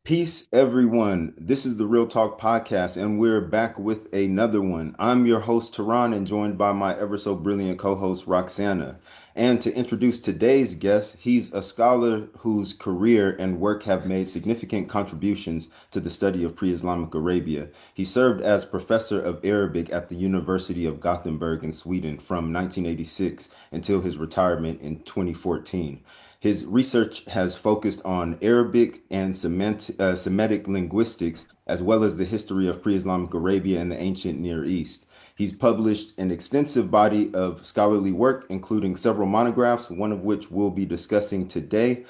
Peace, everyone. This is the Real Talk Podcast, and we're back with another one. I'm your host, Tehran, and joined by my ever so brilliant co host, Roxana. And to introduce today's guest, he's a scholar whose career and work have made significant contributions to the study of pre-Islamic Arabia. He served as professor of Arabic at the University of Gothenburg in Sweden from 1986 until his retirement in 2014. His research has focused on Arabic and Semitic linguistics, as well as the history of pre-Islamic Arabia and the ancient Near East. He's published an extensive body of scholarly work, including several monographs, one of which we'll be discussing today.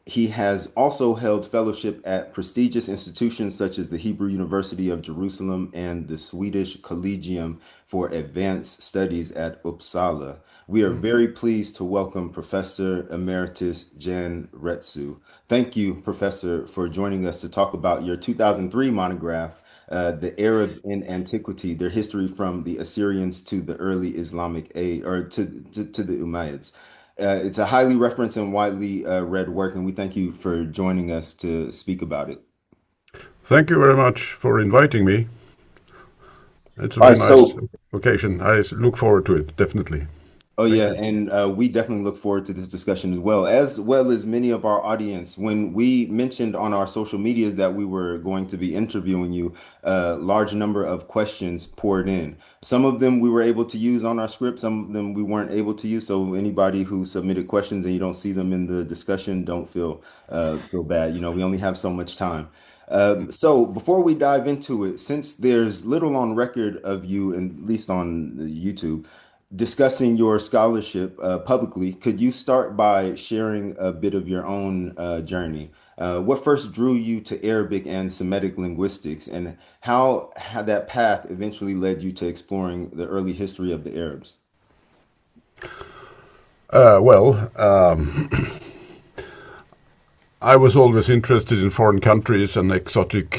He has also held fellowship at prestigious institutions such as the Hebrew University of Jerusalem and the Swedish Collegium for Advanced Studies at Uppsala. We are very pleased to welcome Professor Emeritus Jan Retsö. Thank you, Professor, for joining us to talk about your 2003 monograph, The Arabs in Antiquity, Their History from the Assyrians to the Early Islamic Age, or to the Umayyads. It's a highly referenced and widely read work, and we thank you for joining us to speak about it. Thank you very much for inviting me. It's a All very right, nice so occasion. I look forward to it, definitely. Oh Thank yeah, you. and we definitely look forward to this discussion as well as many of our audience. When we mentioned on our social medias that we were going to be interviewing you, a large number of questions poured in. Some of them we were able to use on our script, some of them we weren't able to use. So anybody who submitted questions and you don't see them in the discussion, don't feel bad. You know, we only have so much time. So before we dive into it, since there's little on record of you, at least on YouTube, discussing your scholarship publicly, could you start by sharing a bit of your own journey? What first drew you to Arabic and Semitic linguistics, and how that path eventually led you to exploring the early history of the Arabs? Well, I was always interested in foreign countries and exotic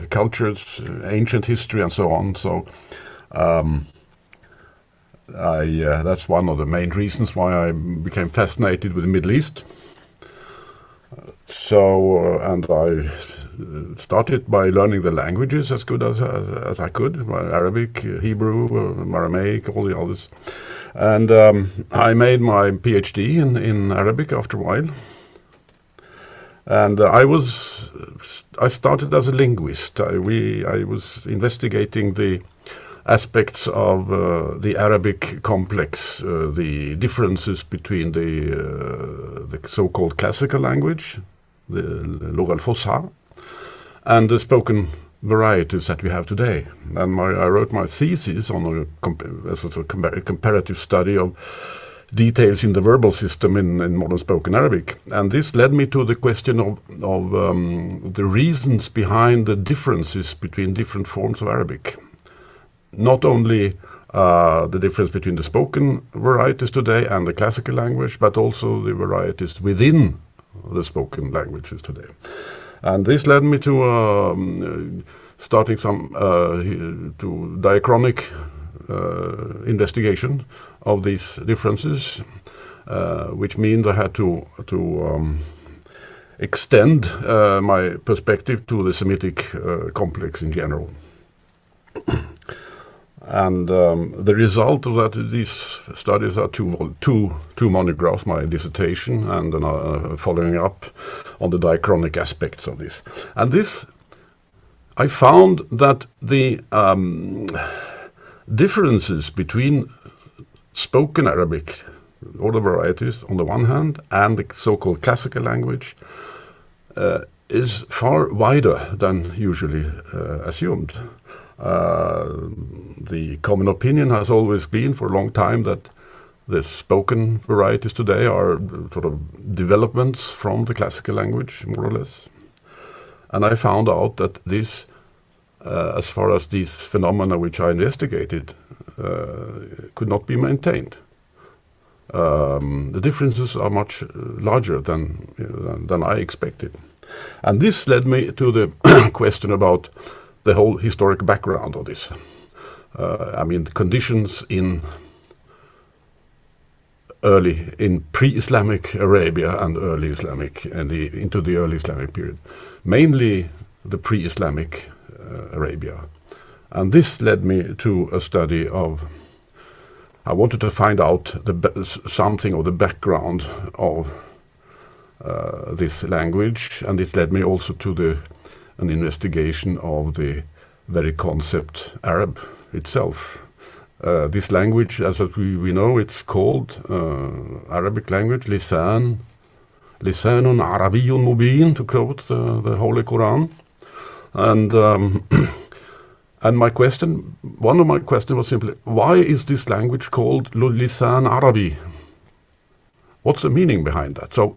cultures, ancient history, and so on. So that's one of the main reasons why I became fascinated with the Middle East. So, and I started by learning the languages as good as I could, Arabic, Hebrew, Aramaic, all the others. And I made my PhD in Arabic after a while. And I started as a linguist. I was investigating the aspects of the Arabic complex, the differences between the so-called classical language, the Lugha al-Fusha, and the spoken varieties that we have today. And I wrote my thesis on a sort of comparative study of details in the verbal system in modern spoken Arabic. And this led me to the question of the reasons behind the differences between different forms of Arabic. Not only the difference between the spoken varieties today and the classical language, but also the varieties within the spoken languages today. And this led me to starting some to diachronic investigation of these differences, which means I had to extend my perspective to the Semitic complex in general. And the result of that, these studies are two monographs, my dissertation and following up on the diachronic aspects of this. And this, I found that the differences between spoken Arabic, all the varieties on the one hand, and the so-called classical language is far wider than usually assumed. The common opinion has always been for a long time that the spoken varieties today are sort of developments from the classical language, more or less. And I found out that this, as far as these phenomena which I investigated, could not be maintained. The differences are much larger than I expected. And this led me to the question about the whole historic background of this. I mean, the conditions in in pre-Islamic Arabia and early Islamic and into the early Islamic period, mainly the pre-Islamic Arabia. And this led me to a study of, I wanted to find out something of the background of this language, and it led me also to an investigation of the very concept Arab itself. This language, as we know, it's called Arabic language, lisanun Arabiyyun mubin, to quote the Holy Quran. And one of my questions was simply, why is this language called lisan Arabi? What's the meaning behind that? So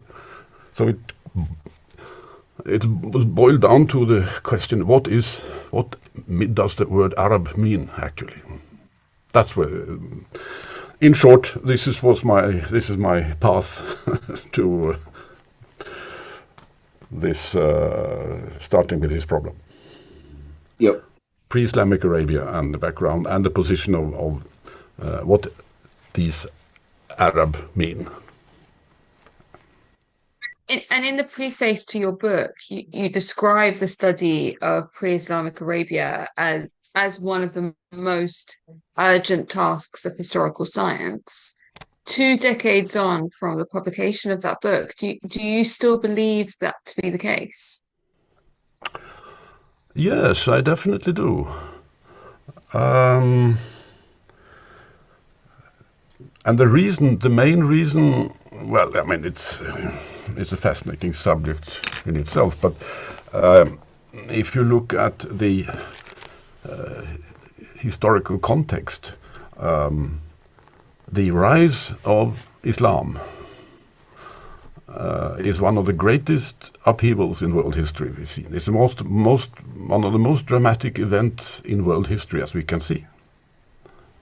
it was boiled down to the question, what does the word Arab mean actually? That's where, in short, this is my path to this starting with this problem. Yep. Pre-Islamic Arabia and the background and the position of what these Arab mean. And in the preface to your book, you describe the study of pre-Islamic Arabia as one of the most urgent tasks of historical science. 2 decades on from the publication of that book, do you still believe that to be the case? Yes, I definitely do. And the main reason, well, I mean, it's a fascinating subject in itself, but if you look at the historical context, the rise of Islam is one of the greatest upheavals in world history we've seen. It's one of the most dramatic events in world history, as we can see.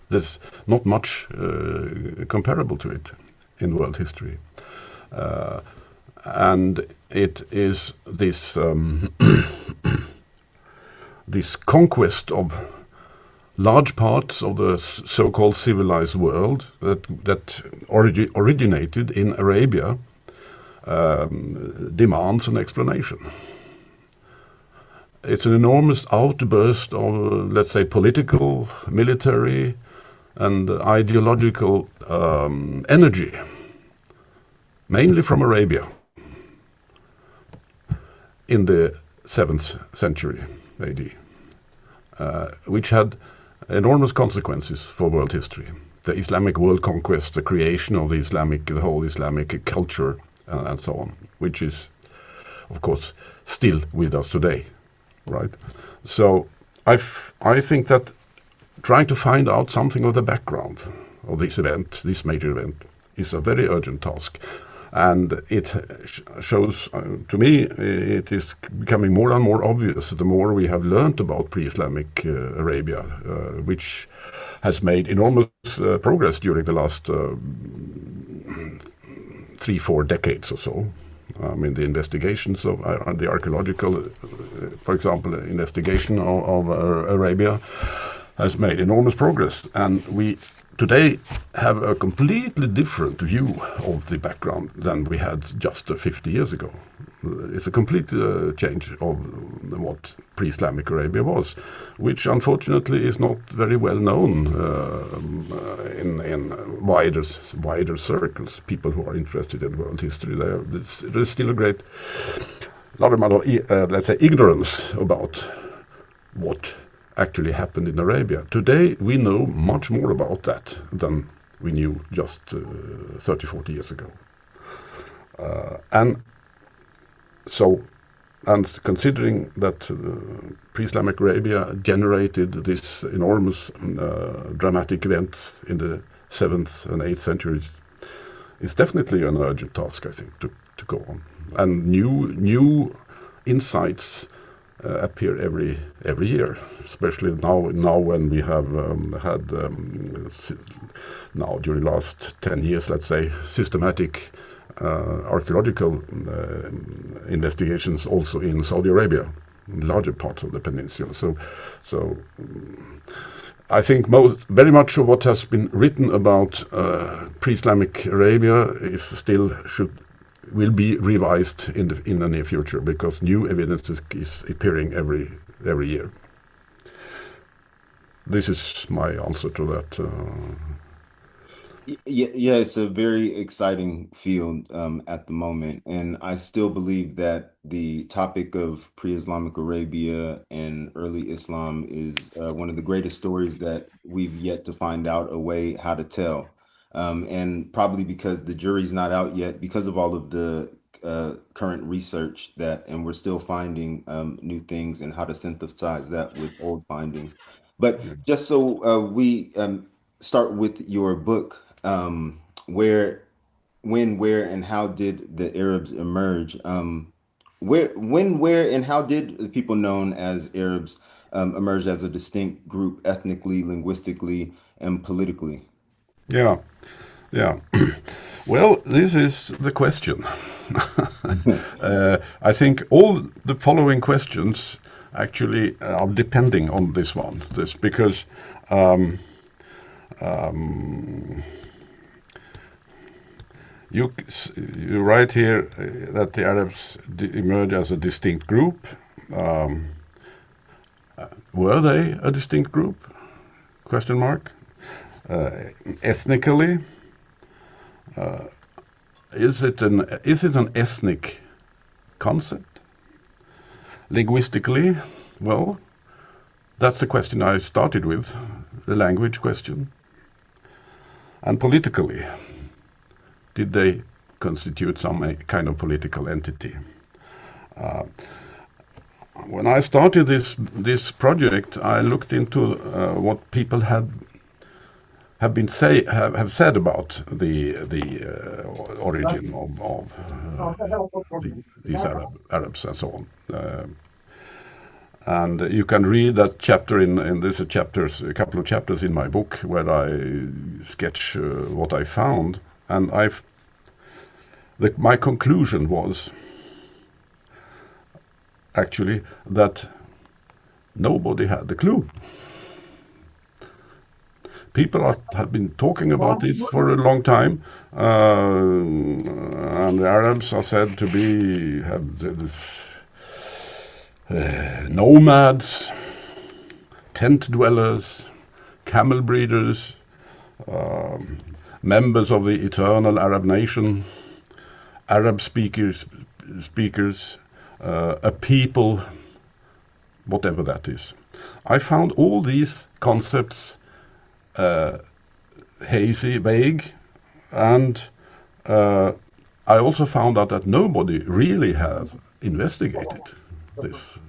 There's not much comparable to it in world history. And it is this this conquest of large parts of the so-called civilized world that originated in Arabia demands an explanation. It's an enormous outburst of, let's say, political, military, and ideological energy, mainly from Arabia, in the 7th century AD, which had enormous consequences for world history. The Islamic world conquest, the creation of the whole Islamic culture, and so on, which is, of course, still with us today, right? So I think that trying to find out something of the background of this event, this major event, is a very urgent task. And it shows, to me, it is becoming more and more obvious the more we have learned about pre-Islamic Arabia, which has made enormous progress during the last 3-4 decades or so. I mean, the investigations of the archaeological, for example, investigation of Arabia has made enormous progress, and we today have a completely different view of the background than we had just 50 years ago. It's a complete change of what pre-Islamic Arabia was, which unfortunately is not very well known in wider circles. People who are interested in world history, there's still a lot amount of, let's say, ignorance about what actually happened in Arabia. Today we know much more about that than we knew just 30-40 years ago. And considering that pre-Islamic Arabia generated this enormous dramatic events in the 7th and 8th centuries, it's definitely an urgent task, I think, to go on. And new insights appear every year, especially now when we have had now during the last 10 years, let's say, systematic archaeological investigations also in Saudi Arabia, in larger parts of the peninsula. So I think very much of what has been written about pre-Islamic Arabia is still will be revised in the near future, because new evidence is appearing every year. This is my answer to that. Yeah, it's a very exciting field at the moment, and I still believe that the topic of pre-Islamic Arabia and early Islam is one of the greatest stories that we've yet to find out a way how to tell. And probably because the jury's not out yet, because of all of the current research and we're still finding new things and how to synthesize that with old findings. But just so we start with your book, where, when, where, and how did the Arabs emerge? Where, and how did the people known as Arabs emerge as a distinct group ethnically, linguistically, and politically? Yeah, yeah. Well, this is the question. I think all the following questions actually are depending on this one. Because you write here that the Arabs emerged as a distinct group. Were they a distinct group? Question mark. Ethnically, is it an ethnic concept? Linguistically, well, that's the question I started with, the language question. And politically, did they constitute some kind of political entity? When I started this project, I looked into what people have said about the origin of these Arabs and so on. And you can read that chapter there's a couple of chapters in my book where I sketch what I found, and my conclusion was actually that nobody had the clue. People have been talking about this for a long time, and the Arabs are said to have nomads, tent dwellers, camel breeders, members of the eternal Arab nation, Arab speakers, a people, whatever that is. I found all these concepts hazy, vague, and I also found out that nobody really has investigated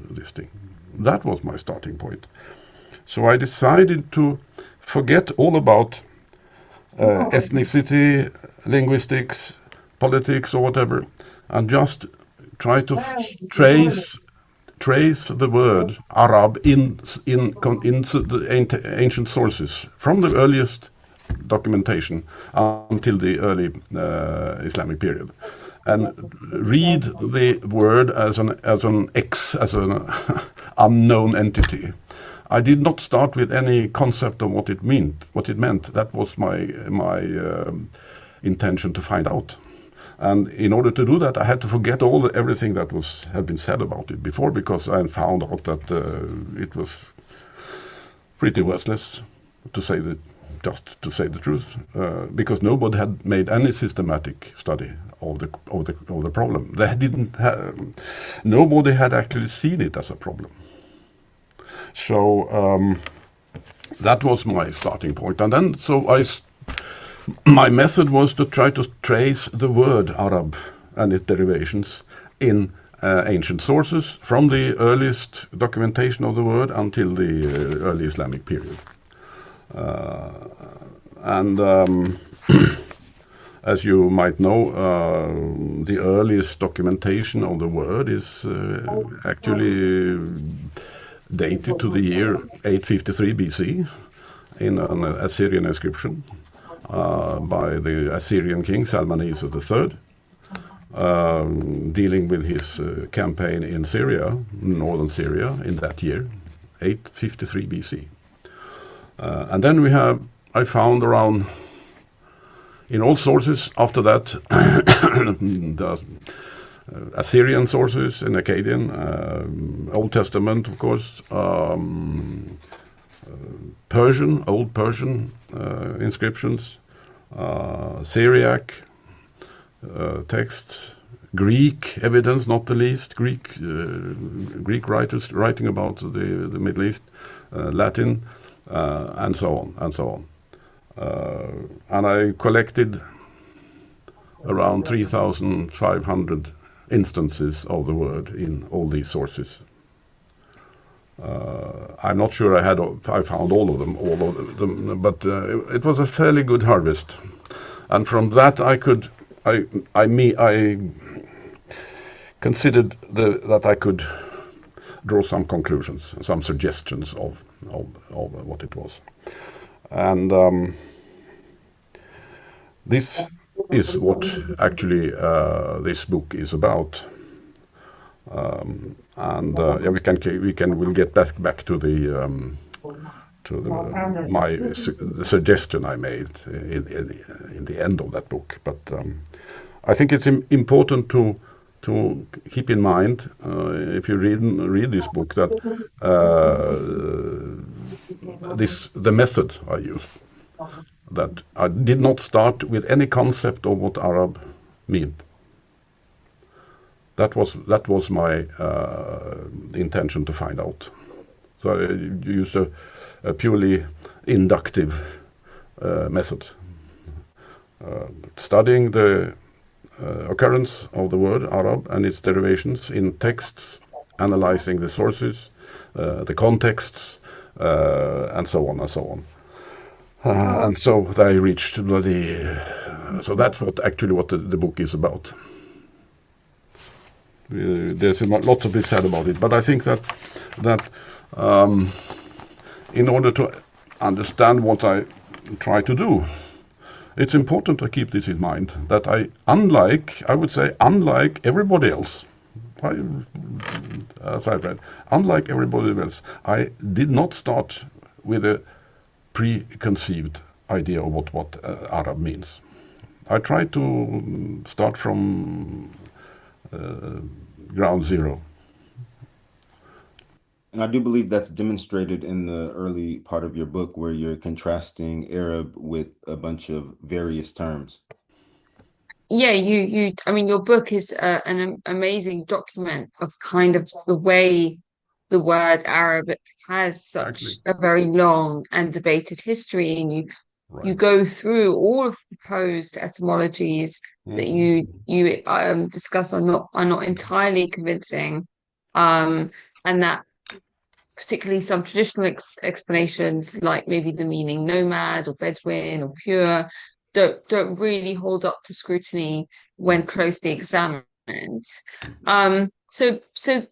this thing. That was my starting point. So I decided to forget all about ethnicity, linguistics, politics, or whatever, and just try to trace the word Arab in the ancient sources, from the earliest documentation until the early Islamic period, and read the word as an unknown entity. I did not start with any concept of what it meant. That was my intention to find out. And in order to do that, I had to forget everything that had been said about it before, because I found out that it was pretty worthless, to say the truth, because nobody had made any systematic study of the problem. Nobody had actually seen it as a problem. So that was my starting point, and then my method was to try to trace the word Arab and its derivations in ancient sources, from the earliest documentation of the word until the early Islamic period. As you might know, the earliest documentation of the word is actually dated to the year 853 BC in an Assyrian inscription by the Assyrian king Salmaneser III, dealing with his campaign in Syria, northern Syria, in that year, 853 BC. And then I found around, in all sources after that, the Assyrian sources in Akkadian, Old Testament, of course, Persian, Old Persian inscriptions, Syriac texts, Greek evidence, not the least, Greek writers writing about the Middle East, Latin, and so on, and so on. And I collected around 3,500 instances of the word in all these sources. I'm not sure I found all of them, but it was a fairly good harvest, and from that I considered that I could draw some conclusions, some suggestions of what it was, and this is what actually this book is about. We'll get back to the suggestion I made in the end of that book. But I think it's important to keep in mind, if you read this book, that the method I used, that I did not start with any concept of what Arab meant. That was my intention to find out. So I used a purely inductive method, studying the occurrence of the word Arab and its derivations in texts, analyzing the sources, the contexts, and so on and so on. And so they reached so that's what the book is about. There's a lot to be said about it, but I think that in order to understand what I try to do, it's important to keep this in mind, that unlike everybody else, as I've read, unlike everybody else, I did not start with a preconceived idea of what Arab means. I tried to start from ground zero. And I do believe that's demonstrated in the early part of your book, where you're contrasting Arab with a bunch of various terms. Yeah, I mean, your book is an amazing document of kind of the way the word Arabic has such a very long and debated history, and you go through all of the proposed etymologies that you discuss are not entirely convincing, and that particularly some traditional explanations, like maybe the meaning nomad or Bedouin or pure, don't really hold up to scrutiny when closely examined. So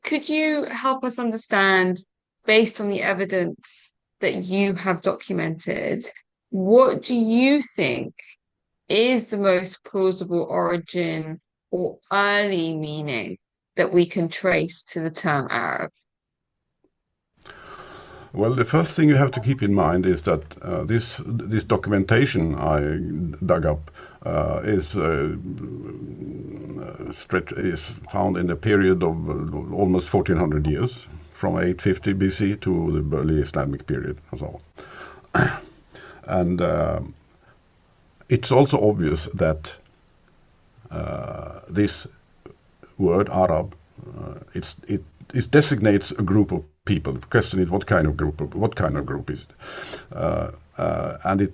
could you help us understand, based on the evidence that you have documented, what do you think is the most plausible origin or early meaning that we can trace to the term Arab? Well, the first thing you have to keep in mind is that this documentation I dug up is found in a period of almost 1400 years, from 850 BC to the early Islamic period and so on. And it's also obvious that this word Arab, it designates a group of people. The question is, what kind of group is it? And it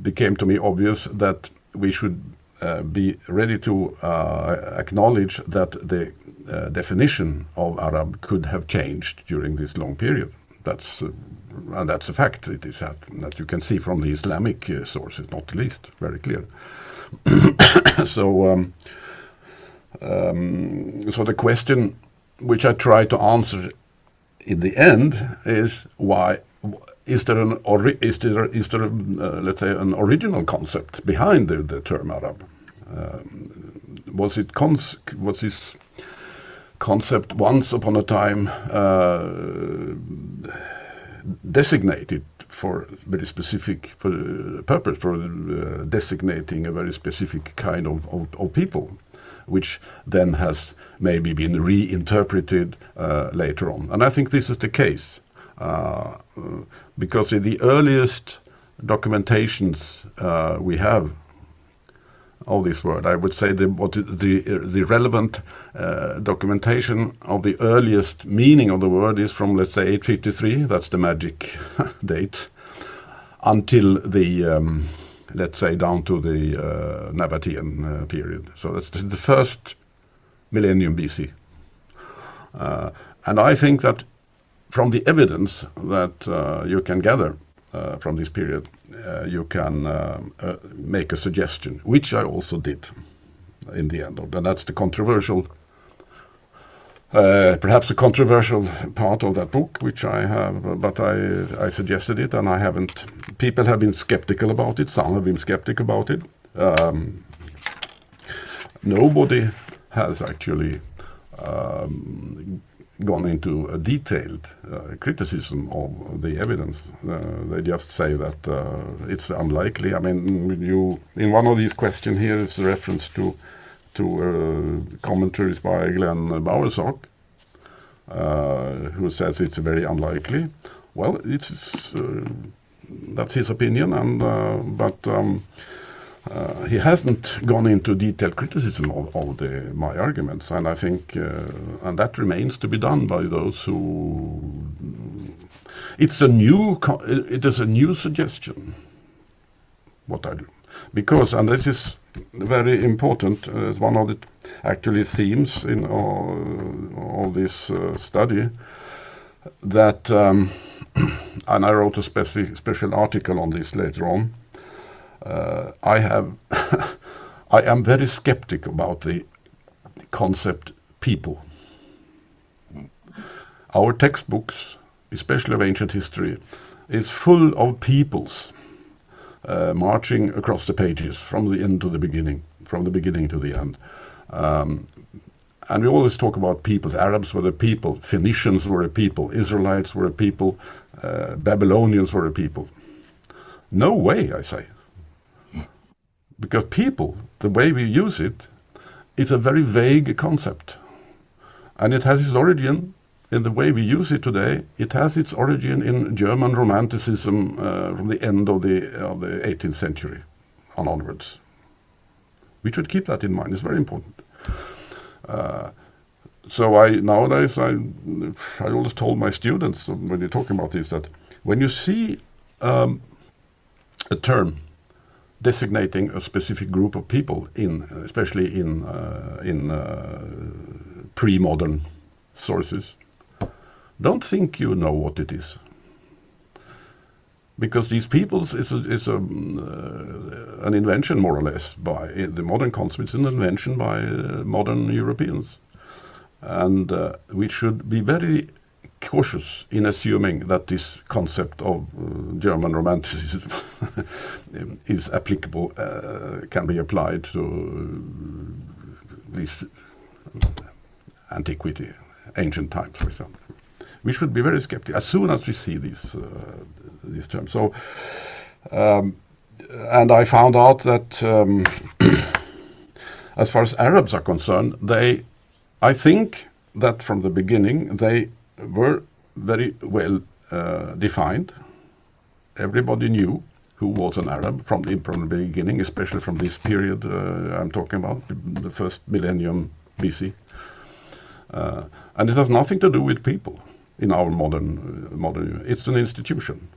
became to me obvious that we should be ready to acknowledge that the definition of Arab could have changed during this long period. That's a fact. It is that you can see from the Islamic sources, not the least, very clear. So the question which I try to answer in the end is, why is there let's say an original concept behind the term Arab? Was this concept once upon a time designated for very specific purpose, for designating a very specific kind of people, which then has maybe been reinterpreted later on. And I think this is the case, because in the earliest documentations we have of this word, I would say the relevant documentation of the earliest meaning of the word is from, let's say, 853, that's the magic date, until the, let's say, down to the Nabataean period. So that's the first millennium BC. And I think that from the evidence that you can gather from this period, you can make a suggestion, which I also did in the end. And that's the controversial, perhaps the controversial part of that book, which I have, but I suggested it, and I haven't. People have been skeptical about it. Some have been skeptical about it. Nobody has actually gone into a detailed criticism of the evidence. They just say that it's unlikely. I mean, in one of these questions here is a reference to commentaries by Glenn Bowersock, who says it's very unlikely. Well, that's his opinion, and but he hasn't gone into detailed criticism of my arguments, and I think, and that remains to be done by those who. It is a new suggestion. What I do, because, and this is very important, one of the actually themes in all this study, that, and I wrote a special article on this later on. I am very skeptic about the concept people. Our textbooks, especially of ancient history, is full of peoples marching across the pages from the end to the beginning, from the beginning to the end. And we always talk about peoples. Arabs were a people, Phoenicians were a people, Israelites were a people, Babylonians were a people. No way, I say. Because people, the way we use it, is a very vague concept. And it has its origin in the way we use it today. It has its origin in German Romanticism from the end of the 18th century on onwards. We should keep that in mind. It's very important. So nowadays I always told my students when they're talking about this, that when you see a term designating a specific group of people, especially in pre-modern sources, don't think you know what it is, because these peoples is an invention, more or less, by the modern concept. It's an invention by modern Europeans, and we should be very cautious in assuming that this concept of German Romanticism is applicable, can be applied to this Antiquity, ancient times, for example. We should be very skeptical as soon as we see these terms. So, and I found out that as far as Arabs are concerned, I think that from the beginning they were very well defined. Everybody knew who was an Arab from the beginning, especially from this period I'm talking about, the first millennium BC. And it has nothing to do with people in our modern. It's an institution.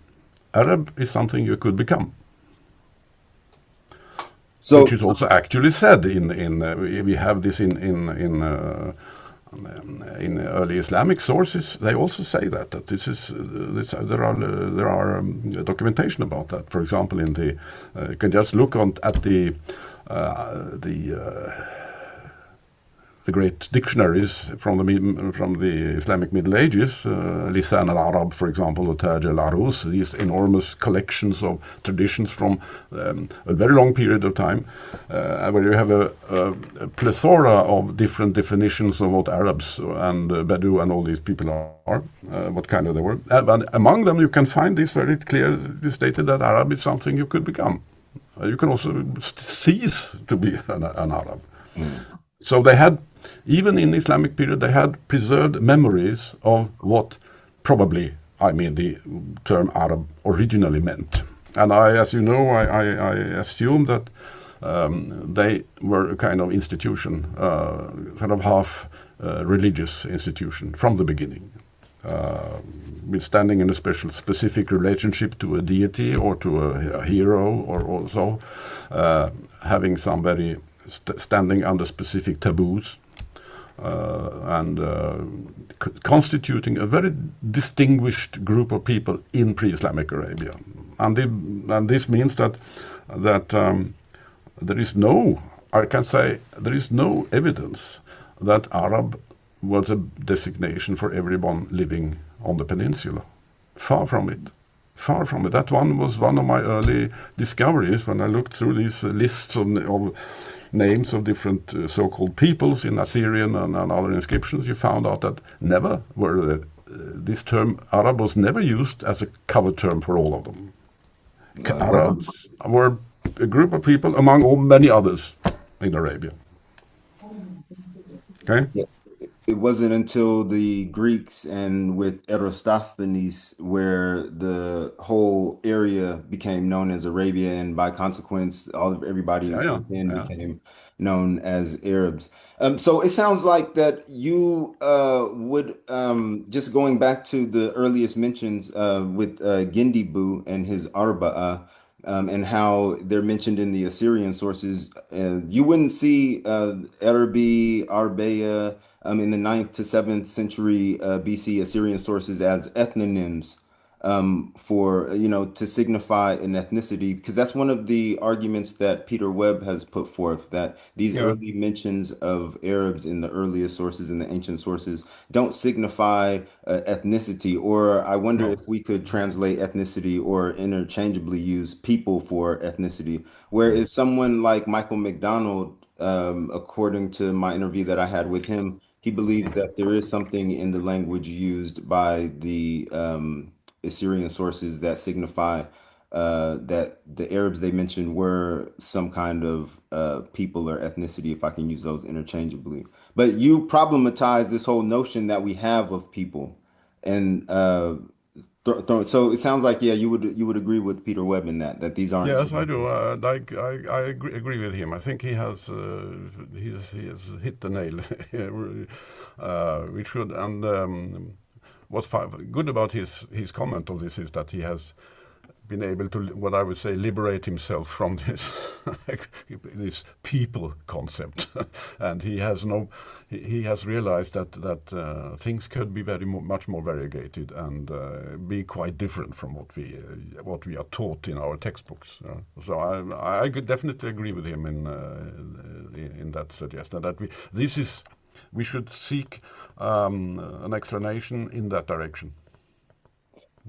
Arab is something you could become. So, which is also actually said we have this in early Islamic sources. They also say that there are documentation about that. For example, you can just look at the the great dictionaries from the Islamic Middle Ages, Lisan al-Arab, for example, or Taj al-Arus, these enormous collections of traditions from a very long period of time, where you have a plethora of different definitions of what Arabs and Bedouin and all these people are, what kind of they were. But among them you can find this very clearly stated that Arab is something you could become. You can also cease to be an Arab. So they had, even in the Islamic period, they had preserved memories of what probably, the term Arab originally meant. And as you know, I assume that they were a kind of institution, kind of half religious institution from the beginning, with standing in a specific relationship to a deity or to a hero, or also having some very standing under specific taboos, and constituting a very distinguished group of people in pre-Islamic Arabia. And this means that there is no evidence that Arab was a designation for everyone living on the peninsula. Far from it. Far from it. That was one of my early discoveries when I looked through these lists of names of different so-called peoples in Assyrian and other inscriptions. You found out that never were this term Arab was never used as a cover term for all of them. Arabs were a group of people among many others in Arabia. Okay? Yeah. It wasn't until the Greeks and with Eratosthenes where the whole area became known as Arabia, and by consequence, everybody then became known as Arabs. So it sounds like that you would, just going back to the earliest mentions with Gindibu and his Arba'a, and how they're mentioned in the Assyrian sources, you wouldn't see Arabi, Arbeya, in the 9th to 7th century BC Assyrian sources as ethnonyms for, to signify an ethnicity, because that's one of the arguments that Peter Webb has put forth, that these early mentions of Arabs in the earliest sources, in the ancient sources, don't signify ethnicity. Or I wonder if we could translate ethnicity or interchangeably use people for ethnicity. Whereas someone like Michael McDonald, according to my interview that I had with him, he believes that there is something in the language used by the Assyrian sources that signify that the Arabs they mentioned were some kind of people or ethnicity, if I can use those interchangeably. But you problematize this whole notion that we have of people, and so it sounds like, you would agree with Peter Webb in that these aren't. Yes, I do. I agree with him. I think he has hit the nail. We should. And what's good about his comment of this is that he has been able to, what I would say, liberate himself from this this people concept, and he has realized that things could be much more variegated and be quite different from what we are taught in our textbooks. So I could definitely agree with him in that suggestion that we should seek an explanation in that direction.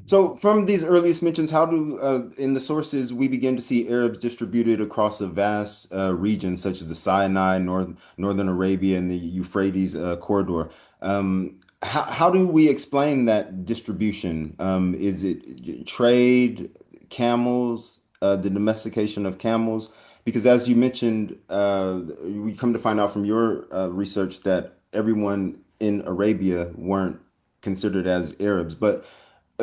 So from these earliest mentions, how do, in the sources, we begin to see Arabs distributed across a vast region, such as the Sinai, northern Arabia, and the Euphrates corridor? How do we explain that distribution? Is it trade, camels, the domestication of camels? Because as you mentioned, we come to find out from your research that everyone in Arabia weren't considered as Arabs, but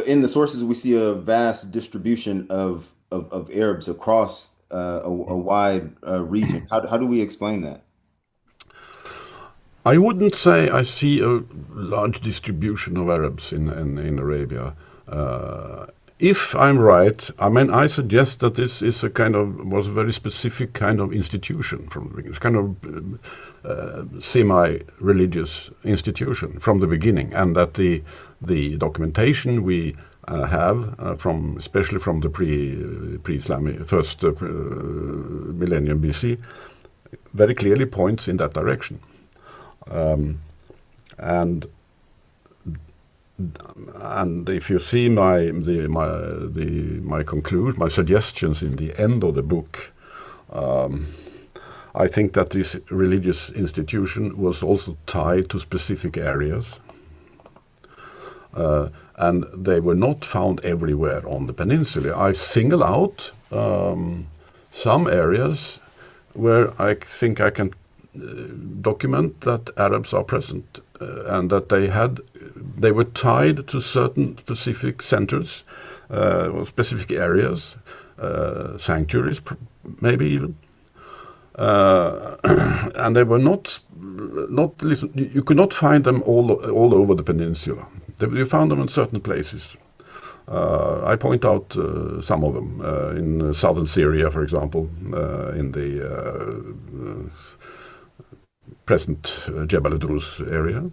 in the sources, we see a vast distribution of Arabs across a wide region. How do we explain that? I wouldn't say I see a large distribution of Arabs in Arabia. If I'm right, I suggest that this is was a very specific kind of institution from the beginning. It's kind of semi-religious institution from the beginning, and that the documentation we have especially from the pre-Islamic first millennium BC, very clearly points in that direction. Um, and if you see my conclusion, my suggestions in the end of the book, I think that this religious institution was also tied to specific areas, and they were not found everywhere on the peninsula. I single out some areas where I think I can document that Arabs are present, and that they were tied to certain specific centers, or specific areas, sanctuaries, maybe even. And they were not. You could not find them all over the peninsula. You found them in certain places. I point out some of them in southern Syria, for example, in the present Jebel Drus area, in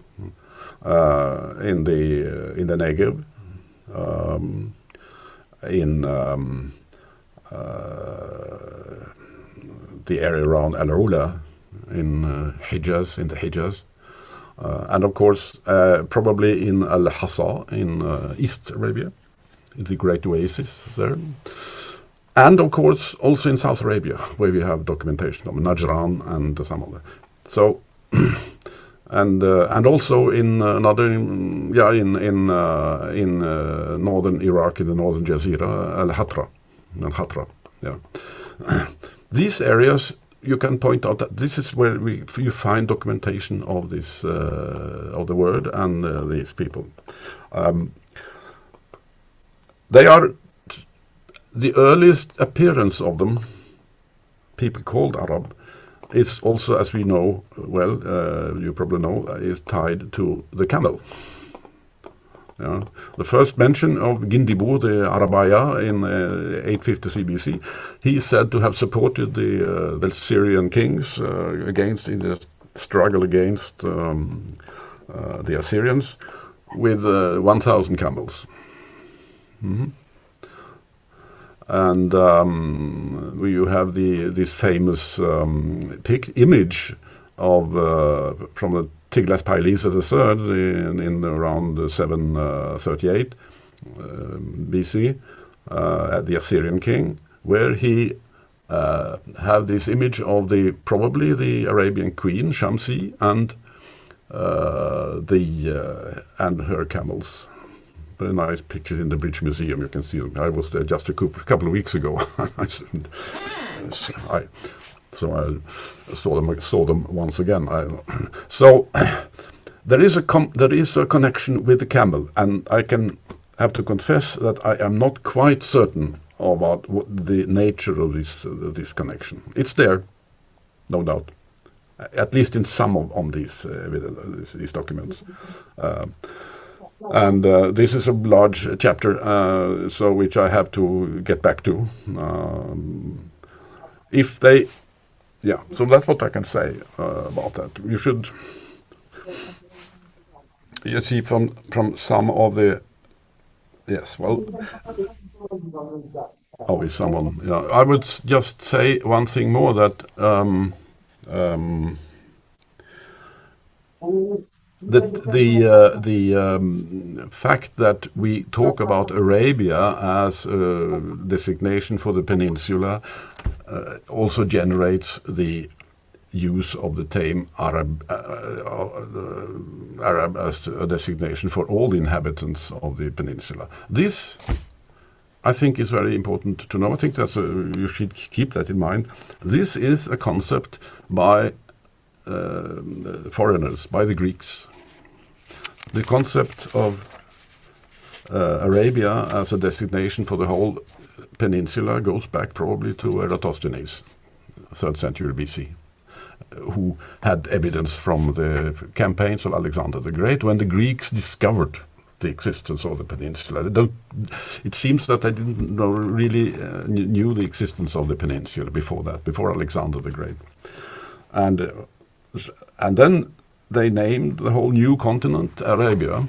the Negev, in the area around Al-Ula, in Hijaz, in the Hijaz, and of course probably in Al-Hasa in East Arabia, in the great oasis there, and of course also in South Arabia, where we have documentation of Najran and some other. So and also in northern Iraq, in the northern Jazeera, Al-Hatra, yeah. These areas, you can point out that this is where you find documentation of this of the word and these people. They are the earliest appearance of them, people called Arab, is also, as we know well, you probably know, is tied to the camel. Yeah. The first mention of Gindibur, the Arabaya, in 853 BC, he is said to have supported the Syrian kings in the struggle against the Assyrians with 1,000 camels. Mm-hmm. And you have this famous image of from the Tiglath-Pileser III in around 738 BC, the Assyrian king, where he have this image of probably the Arabian queen Shamsi and her camels. Very nice pictures in the British Museum. You can see them. I was there just a couple of weeks ago. So I saw them once again. So there is a connection with the camel, and I have to confess that I am not quite certain about the nature of this connection. It's there, no doubt, at least in some of these documents. And this is a large chapter, so which I have to get back to. So that's what I can say about that. You should, you see, from some of the, yes, well, is someone? Yeah, I would just say one thing more, that the fact that we talk about Arabia as a designation for the peninsula also generates the use of the term Arab as a designation for all the inhabitants of the peninsula. This, I think, is very important to know. I think you should keep that in mind. This is a concept by foreigners, by the Greeks. The concept of Arabia as a designation for the whole peninsula goes back probably to Eratosthenes, 3rd century BC, who had evidence from the campaigns of Alexander the Great when the Greeks discovered the existence of the peninsula. It seems that they didn't really knew the existence of the peninsula before that, before Alexander the Great. And then they named the whole new continent Arabia,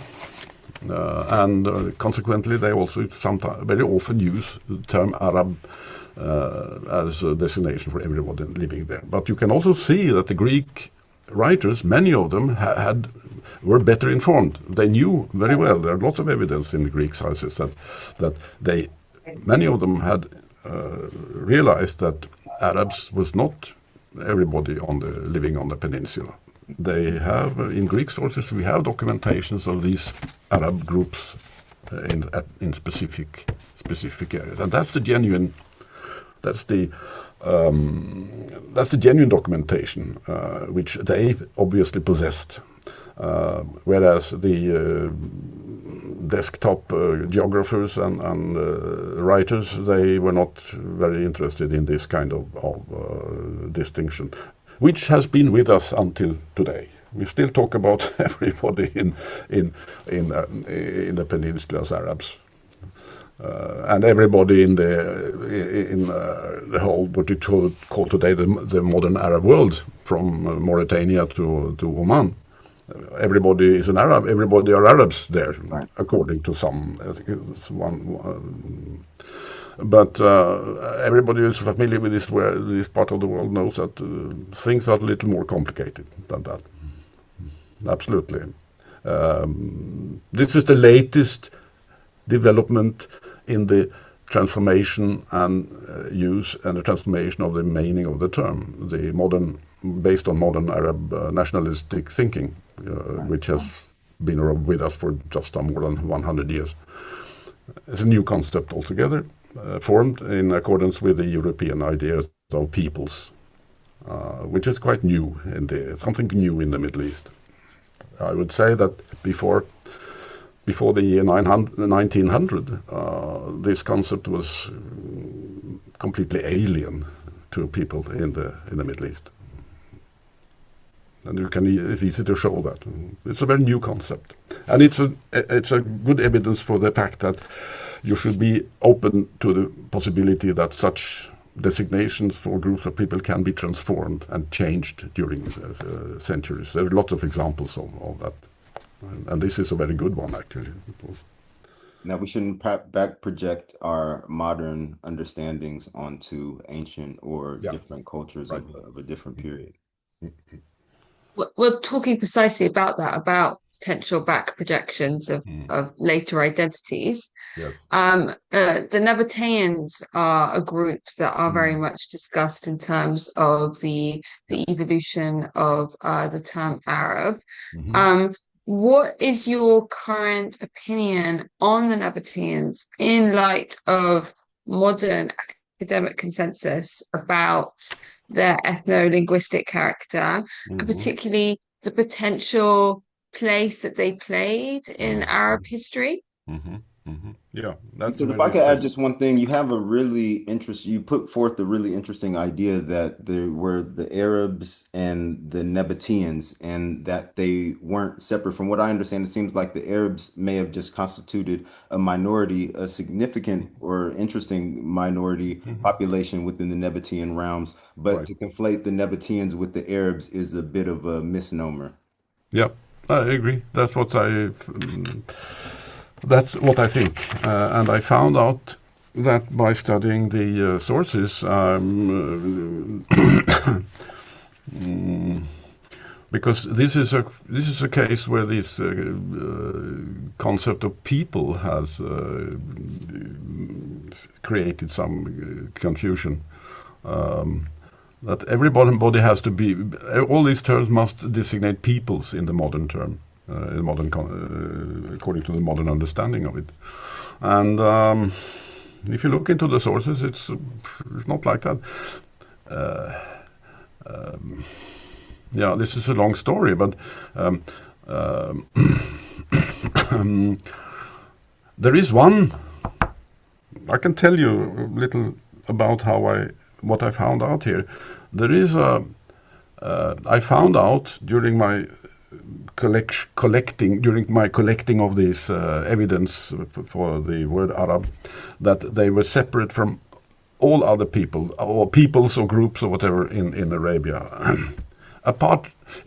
and consequently they also sometimes very often use the term Arab as a designation for everybody living there. But you can also see that the Greek writers, many of them were better informed. They knew very well. There are lots of evidence in the Greek sources that many of them had realized that Arabs was not everybody living on the peninsula. They have in Greek sources we have documentations of these Arab groups in specific areas, and that's the genuine documentation which they obviously possessed, whereas the desktop geographers and writers, they were not very interested in this kind of distinction, which has been with us until today. We still talk about everybody in the peninsula as Arabs. And everybody in the whole what you call today the modern Arab world, from Mauritania to Oman, everybody is an Arab. Everybody are Arabs there, right, according to some. I think it's one. But everybody who's familiar with this part of the world knows that things are a little more complicated than that. Absolutely. This is the latest development in the transformation and use and the transformation of the meaning of the term, based on modern Arab nationalistic thinking, which has been with us for just more than 100 years. It's a new concept altogether, formed in accordance with the European ideas of peoples, which is quite new, something new in the Middle East. I would say that before the year 1900, this concept was completely alien to people in the Middle East. And it's easy to show that. It's a very new concept. And it's a good evidence for the fact that you should be open to the possibility that such designations for groups of people can be transformed and changed during centuries. There are lots of examples of that. And this is a very good one, actually. Now, we shouldn't back project our modern understandings onto ancient or different cultures of a different period. We're talking precisely about that, about potential back projections of later identities. Yes. The Nabataeans are a group that are very much discussed in terms of the evolution of the term Arab. What is your current opinion on the Nabataeans in light of modern academic consensus about their ethno-linguistic character, and particularly the potential place that they played in Arab history? Yeah, that's because if I could add just one thing, you put forth the really interesting idea that there were the Arabs and the Nabataeans, and that they weren't separate. From what I understand, it seems like the Arabs may have just constituted a minority, a significant or interesting minority population within the Nabataean realms. But to conflate the Nabataeans with the Arabs is a bit of a misnomer. Yeah, I agree. That's what I think, and I found out that by studying the sources, because this is a case where this concept of people has created some confusion. That everybody has to be. All these terms must designate peoples in the modern term. According to the modern understanding of it, and if you look into the sources, it's not like that. Yeah, this is a long story, but there is one. I can tell you a little about what I found out here. There is I found out during my collecting of this evidence for the word Arab, that they were separate from all other people or peoples or groups or whatever in Arabia,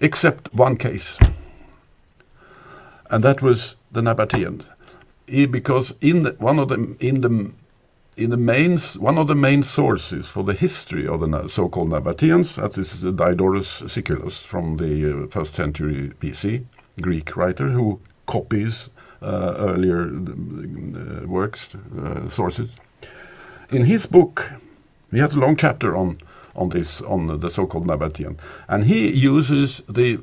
except one case, and that was the Nabataeans, because one of them in the one of the main sources for the history of the so-called Nabataeans, that is Diodorus Siculus from the 1st century BC, Greek writer who copies earlier works, sources. In his book, he has a long chapter on the so-called Nabataean, and he uses the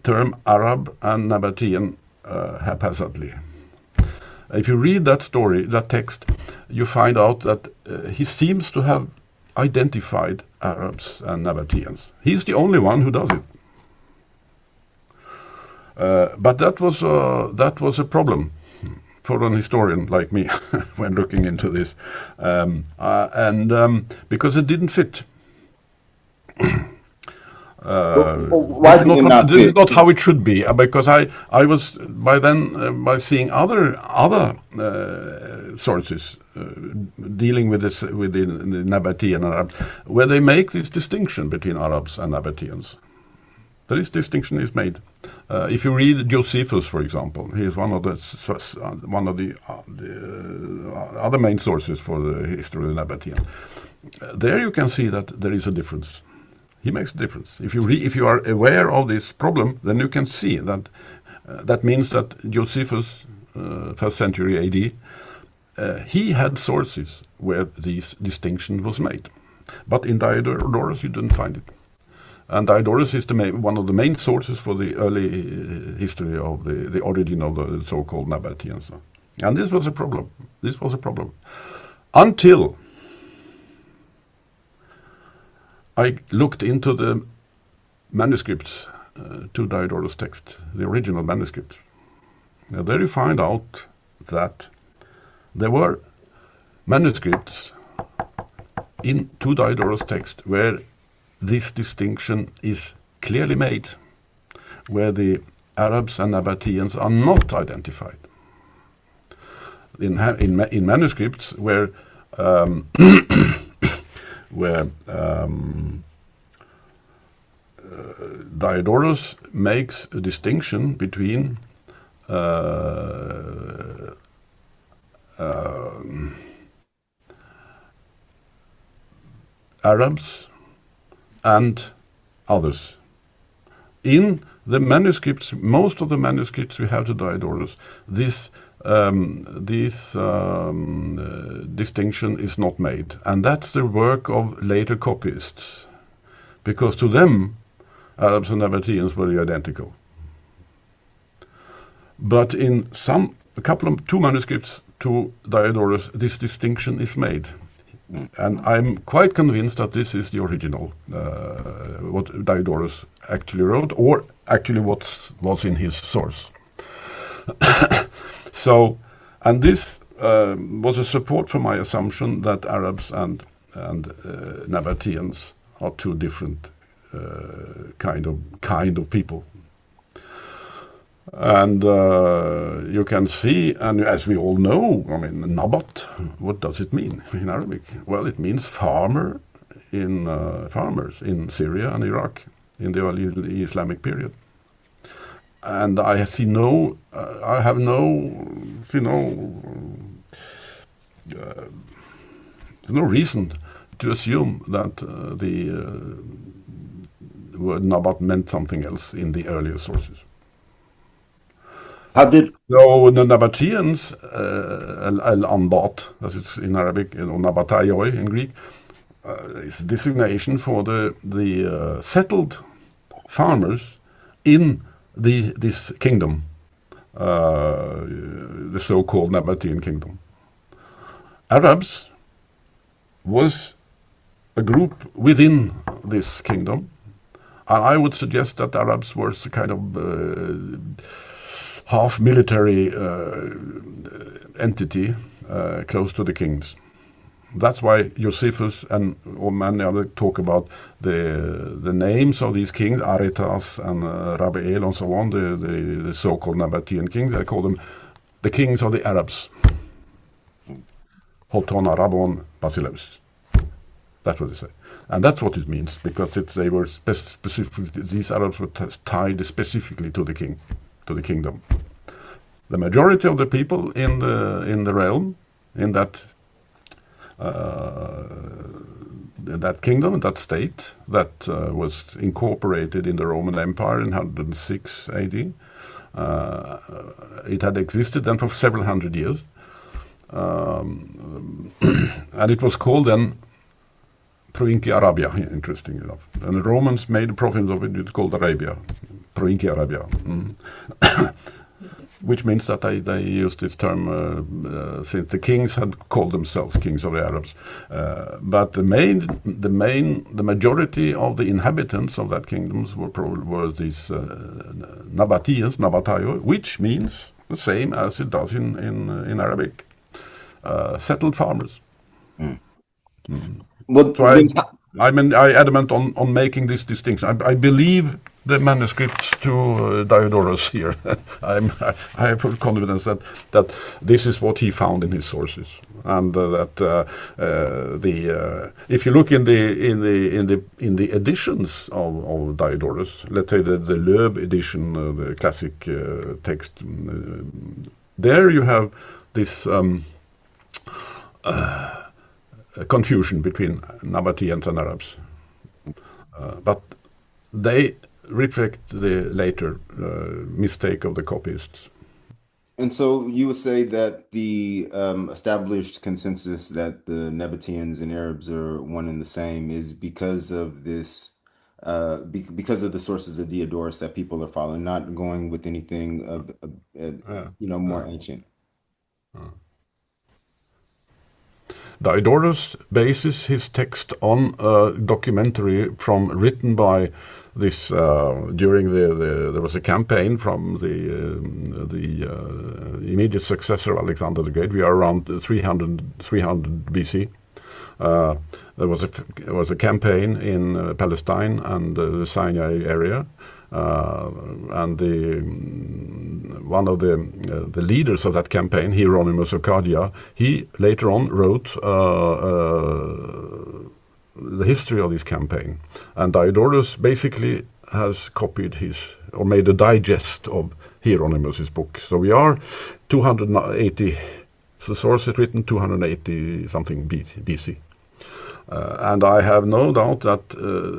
term Arab and Nabataean haphazardly. If you read that story, that text, you find out that he seems to have identified Arabs and Nabataeans. He's the only one who does it. But that was a problem for an historian like me when looking into this, because it didn't fit. Why did it not fit? This is not how it should be, because I was by then by seeing other sources dealing with this with the Nabataean Arabs, where they make this distinction between Arabs and Nabataeans. This distinction is made. If you read Josephus, for example, he is one of the other main sources for the history of the Nabataean. There you can see that there is a difference. He makes a difference. If you are aware of this problem, then you can see that that means that Josephus, 1st century AD, he had sources where this distinction was made. But in Diodorus you didn't find it. And Diodorus is one of the main sources for the early history of the origin of the so-called Nabataeans. And this was a problem. This was a problem. Until I looked into the manuscripts to Diodorus' text, the original manuscripts. Now, there you find out that there were manuscripts to Diodorus' text where this distinction is clearly made, where the Arabs and Nabataeans are not identified. In manuscripts where Diodorus makes a distinction between Arabs and others. In the manuscripts, most of the manuscripts we have to Diodorus, this distinction is not made, and that's the work of later copyists, because to them Arabs and Nabataeans were identical. But in two manuscripts to Diodorus, this distinction is made, and I'm quite convinced that this is the original, what Diodorus actually wrote, or actually what was in his source. So, and this was a support for my assumption that Arabs and Nabataeans are two different kind of people. And you can see, and as we all know, I mean, Nabat, what does it mean in Arabic? Well, it means farmers in Syria and Iraq in the early Islamic period. And there's no reason to assume that the word Nabat meant something else in the earlier sources. So the Nabataeans, al-Anbat, that is in Arabic, or Nabataeoi in Greek, is a designation for the settled farmers in this kingdom, the so-called Nabataean kingdom. Arabs was a group within this kingdom, and I would suggest that Arabs were a kind of half military entity close to the kings. That's why Josephus and many others talk about the names of these kings, Aretas and Rabiel and so on, the so-called Nabataean kings. They call them the kings of the Arabs. Hoton, Arabon, Basileus. That's what they say. And that's what it means, because they were these Arabs were tied specifically to the king, to the kingdom. The majority of the people in the realm, in that that kingdom, that state that was incorporated in the Roman Empire in 106 AD. It had existed then for several hundred years, and it was called then Pre-Islamic Arabia, interesting enough. And the Romans made a province of it. It's called Arabia, Pre-Islamic Arabia. Which means that they used this term since the kings had called themselves kings of the Arabs. But the majority of the inhabitants of that kingdoms were these Nabataeans, which means the same as it does in Arabic, settled farmers. Well, so I adamant on making this distinction. I believe the manuscripts to Diodorus here. I have full confidence that this is what he found in his sources, and that if you look in the editions of Diodorus, let's say the Loeb edition, the classic text, there you have this confusion between Nabataeans and Arabs, but they reflect the later mistake of the copyists. And so you would say that the established consensus that the Nabataeans and Arabs are one and the same is because of this, because of the sources of Diodorus that people are following, not going with anything more ancient. Diodorus bases his text on a documentary written by this during there was a campaign from the immediate successor of Alexander the Great. We are around 300 BC. There was a campaign in Palestine and the Sinai area, and one of the leaders of that campaign, Hieronymus of Cardia, he later on wrote the history of this campaign, and Diodorus basically has copied or made a digest of Hieronymus's book. So we are 280. The source is written 280 something BC. And I have no doubt that,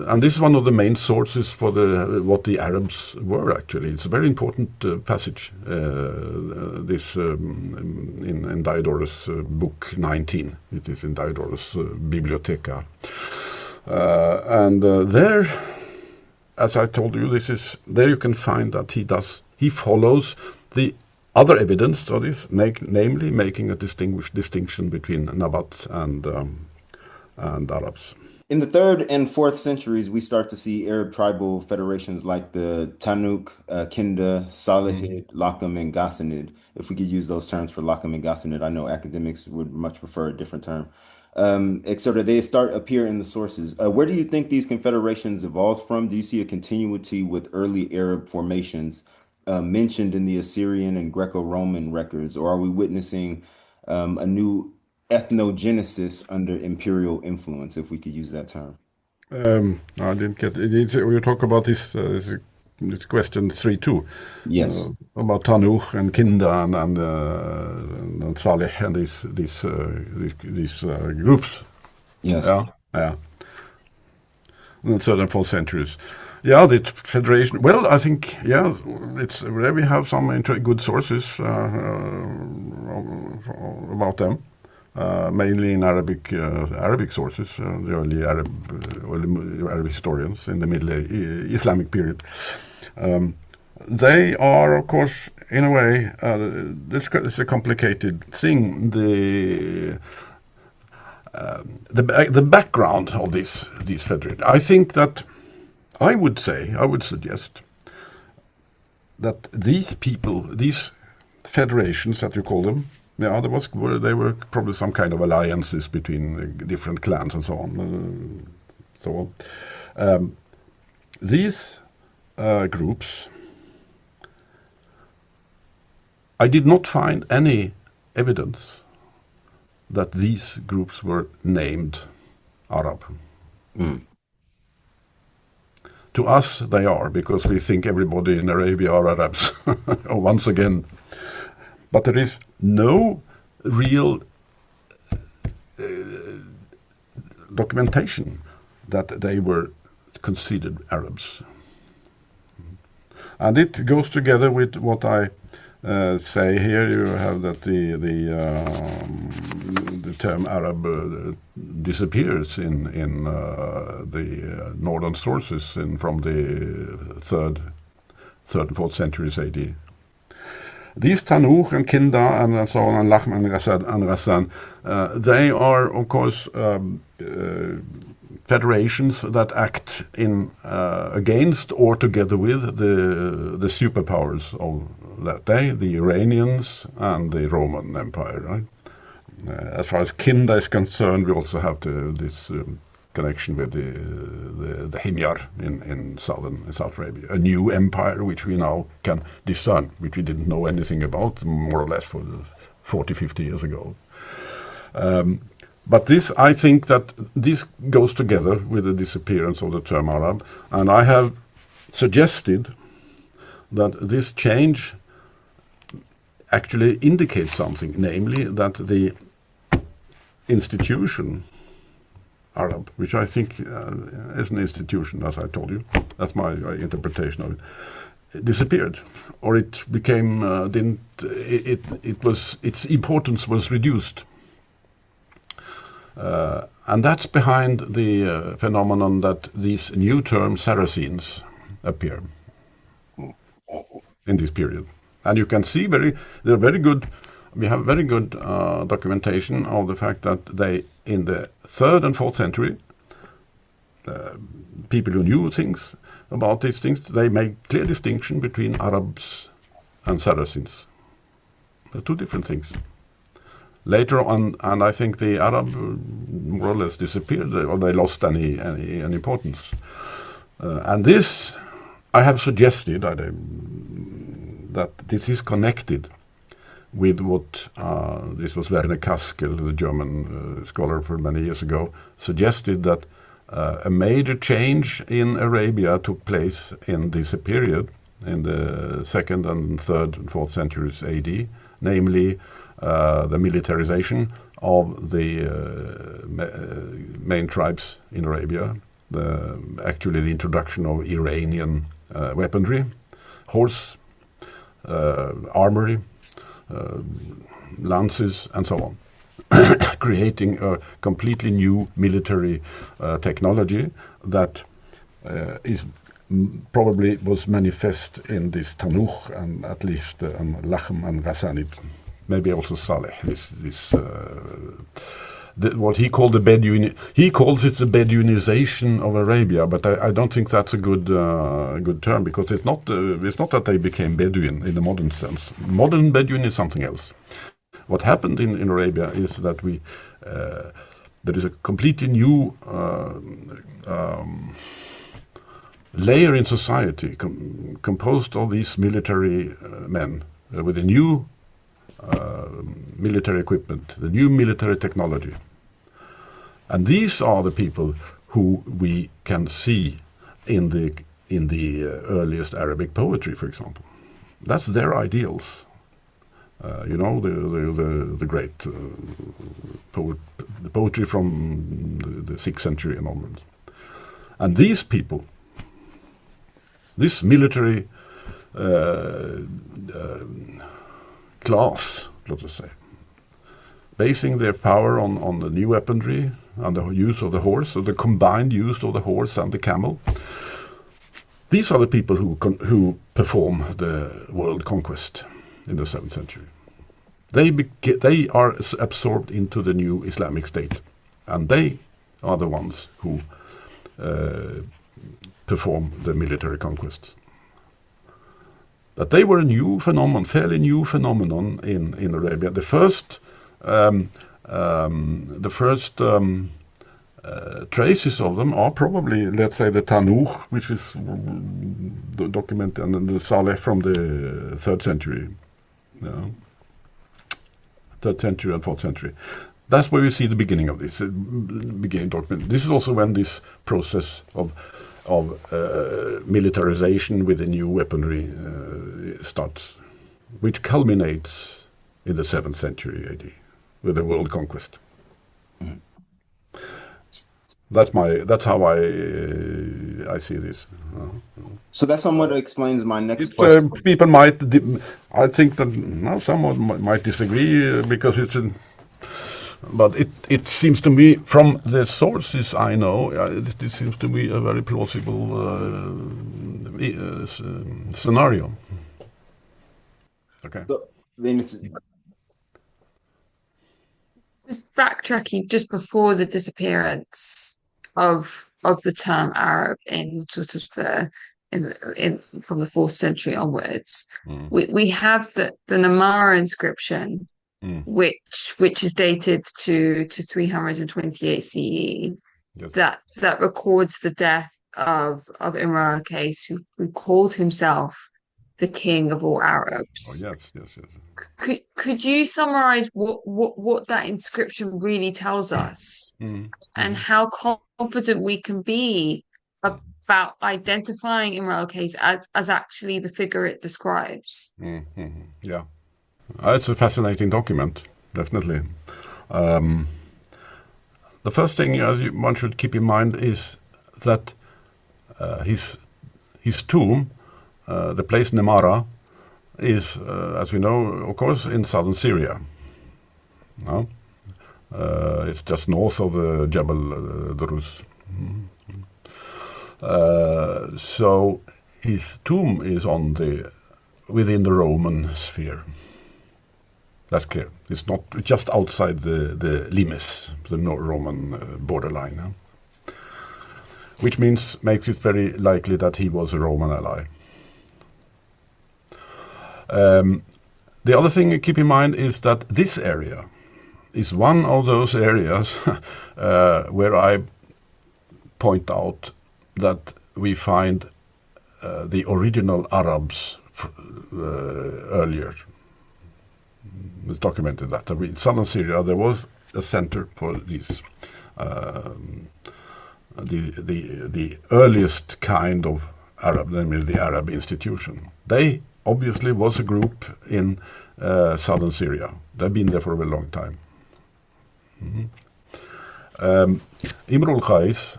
and this is one of the main sources for what the Arabs were actually. It's a very important passage, this in Diodorus' book 19. It is in Diodorus' Bibliotheca. And there, as I told you, there you can find that he follows the other evidence of this, namely making a distinction between Nabat and Arabs. In the 3rd and 4th centuries, we start to see Arab tribal federations like the Tanukh, Kinda, Salihid, Lakham, and Ghassanid. If we could use those terms for Lakham and Ghassanid, I know academics would much prefer a different term. Etc. They appear in the sources. Where do you think these confederations evolved from? Do you see a continuity with early Arab formations mentioned in the Assyrian and Greco-Roman records, or are we witnessing a new ethnogenesis under imperial influence, if we could use that term? I didn't get it. We talk about this question 3.2. Yes. About Tanukh and Kinda and Salih and these groups. Yes. Yeah. In the 3rd and 4th centuries. Yeah, the federation. Well, I think it's there we have some good sources about them. Mainly in Arabic sources, the early Arab historians in the Middle Islamic period. They are, of course, in a way, it's a complicated thing. The background of these federations. I think that I would suggest that these federations, that you call them. Yeah, they were probably some kind of alliances between different clans and so on. These groups, I did not find any evidence that these groups were named Arab. To us, they are, because we think everybody in Arabia are Arabs, once again. But there is no real documentation that they were considered Arabs. And it goes together with what I say here. You have that the term Arab disappears in the northern sources from the third and fourth centuries AD. These Tanukh and Kinda and so on, and Lachm and Ghassan, they are, of course, federations that act in against or together with the superpowers of that day, the Iranians and the Roman Empire. Right? As far as Kinda is concerned, we also have this connection with the Himyar in South Arabia, a new empire which we now can discern, which we didn't know anything about more or less for 40, 50 years ago. But this, I think that this goes together with the disappearance of the term Arab, and I have suggested that this change actually indicates something, namely that the institution Arab, which I think is an institution, as I told you, that's my interpretation of it, disappeared, or it became its importance was reduced, and that's behind the phenomenon that these new terms Saracens appear in this period, and you can see they're very good. We have very good documentation of the fact that they, in the 3rd and 4th century, people who knew things about these things, they made clear distinction between Arabs and Saracens. They're two different things. Later on, and I think the Arab more or less disappeared, or they lost any importance. And this, I have suggested that this is connected with what this was Werner Kaskel, the German scholar for many years ago, suggested that a major change in Arabia took place in this period, in the 2nd and 3rd and 4th centuries AD, namely the militarization of the main tribes in Arabia, actually the introduction of Iranian weaponry, horse, armory, lances, and so on, creating a completely new military technology that probably was manifest in this Tanukh and at least Lachm and Ghassanid, maybe also Saleh. What he called the Bedouin, he calls it the Bedouinization of Arabia, but I don't think that's a good term, because it's not that they became Bedouin in the modern sense. Modern Bedouin is something else. What happened in Arabia is that there is a completely new layer in society composed of these military men with a new military equipment, the new military technology. And these are the people who we can see in the earliest Arabic poetry, for example. That's their ideals. The great the poetry from the 6th century and onwards. And these people, this military class, let us say, basing their power on the new weaponry and the use of the horse, or the combined use of the horse and the camel. These are the people who perform the world conquest in the 7th century. They are absorbed into the new Islamic State, and they are the ones who perform the military conquests. But they were a new phenomenon, fairly new phenomenon in Arabia. The first traces of them are probably, let's say, the Tanukh, which is documented, and the Saleh from the 3rd century, 3rd century and 4th century. That's where we see the beginning of this, beginning document. This is also when this process of militarization with the new weaponry starts, which culminates in the 7th century AD with the world conquest. That's how I see this. So that somewhat explains my next It's question. people might. I think that now someone might disagree because it's an. But it seems to me, from the sources I know, this seems to be a very plausible scenario. Okay. So then it's Just backtracking just before the disappearance of the term Arab in sort of in from the 4th century onwards, we have the Namāra inscription, which is dated to 328 CE, Yes. that records the death of Imr al-Qais, who called himself the king of all Oh, Arabs. yes. Could you summarize what that inscription really tells us, and how confident we can be about identifying Imr al-Qais as actually the figure it describes? Yeah. It's a fascinating document, definitely. The first thing one should keep in mind is that his tomb, the place Namāra, is, as we know, of course, in southern Syria. No? It's just north of Jabal Druz. So his tomb is within the Roman sphere. That's clear. It's not just outside the limes, the Roman borderline. Huh? Which makes it very likely that he was a Roman ally. The other thing to keep in mind is that this area is one of those areas where I point out that we find the original Arabs earlier. It's documented that in southern Syria there was a center for these the earliest kind of Arab, namely the Arab institution. They obviously was a group in southern Syria. They've been there for a very long time. Imr al-Qais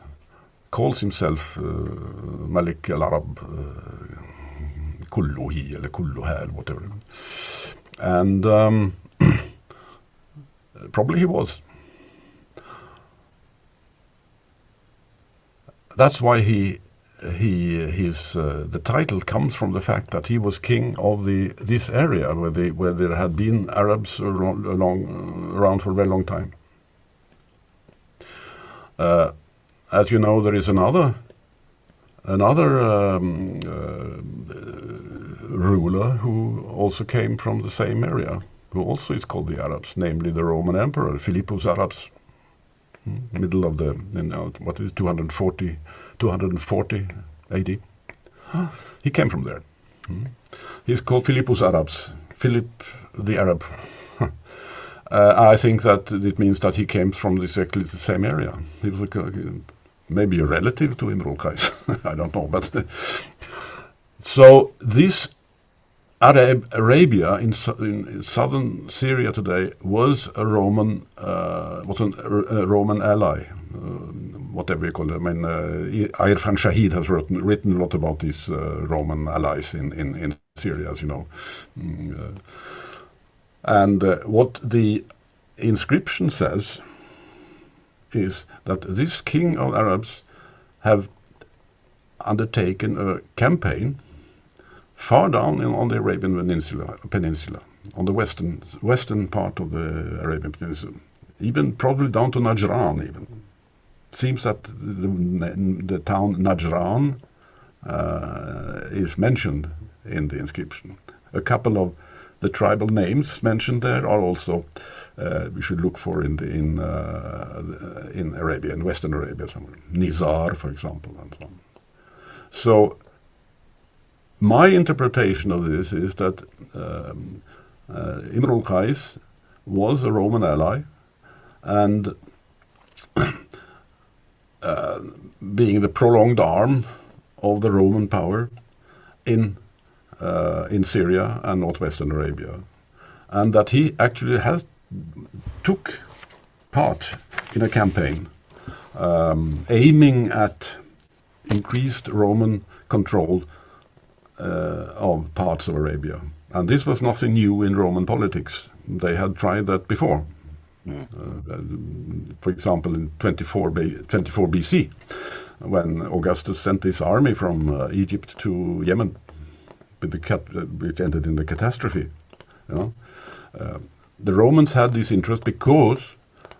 calls himself Malik al-Arab, kullu hi, or kullu hal, whatever. And probably he was. That's why the title comes from the fact that he was king of this area where there had been Arabs around for a very long time. As you know, there is another ruler who also came from the same area, who also is called the Arabs, namely the Roman Emperor Philippus Arabs, middle of the 240 AD. He came from there. He's called Philippus Arabs, Philip the Arab. I think that it means that he came from exactly the same area. He was maybe a relative to Imr al-Qais. I don't know, but so this Arabia in southern Syria today was a Roman Roman ally, whatever you call it. I mean, Irfan Shahid has written a lot about these Roman allies in Syria, as you know. And what the inscription says is that this king of Arabs have undertaken a campaign far down on the Arabian Peninsula, on the western part of the Arabian Peninsula, even probably down to Najran even. It seems that the town Najran is mentioned in the inscription. A couple of the tribal names mentioned there are also we should look for in Arabia, in Western Arabia somewhere. Nizar, for example, and so on. So my interpretation of this is that Imr al-Qais was a Roman ally, and being the prolonged arm of the Roman power in Syria and northwestern Arabia, and that he actually took part in a campaign aiming at increased Roman control of parts of Arabia. And this was nothing new in Roman politics. They had tried that before. For example, in 24 BC, when Augustus sent his army from Egypt to Yemen, which ended in the catastrophe. The Romans had this interest because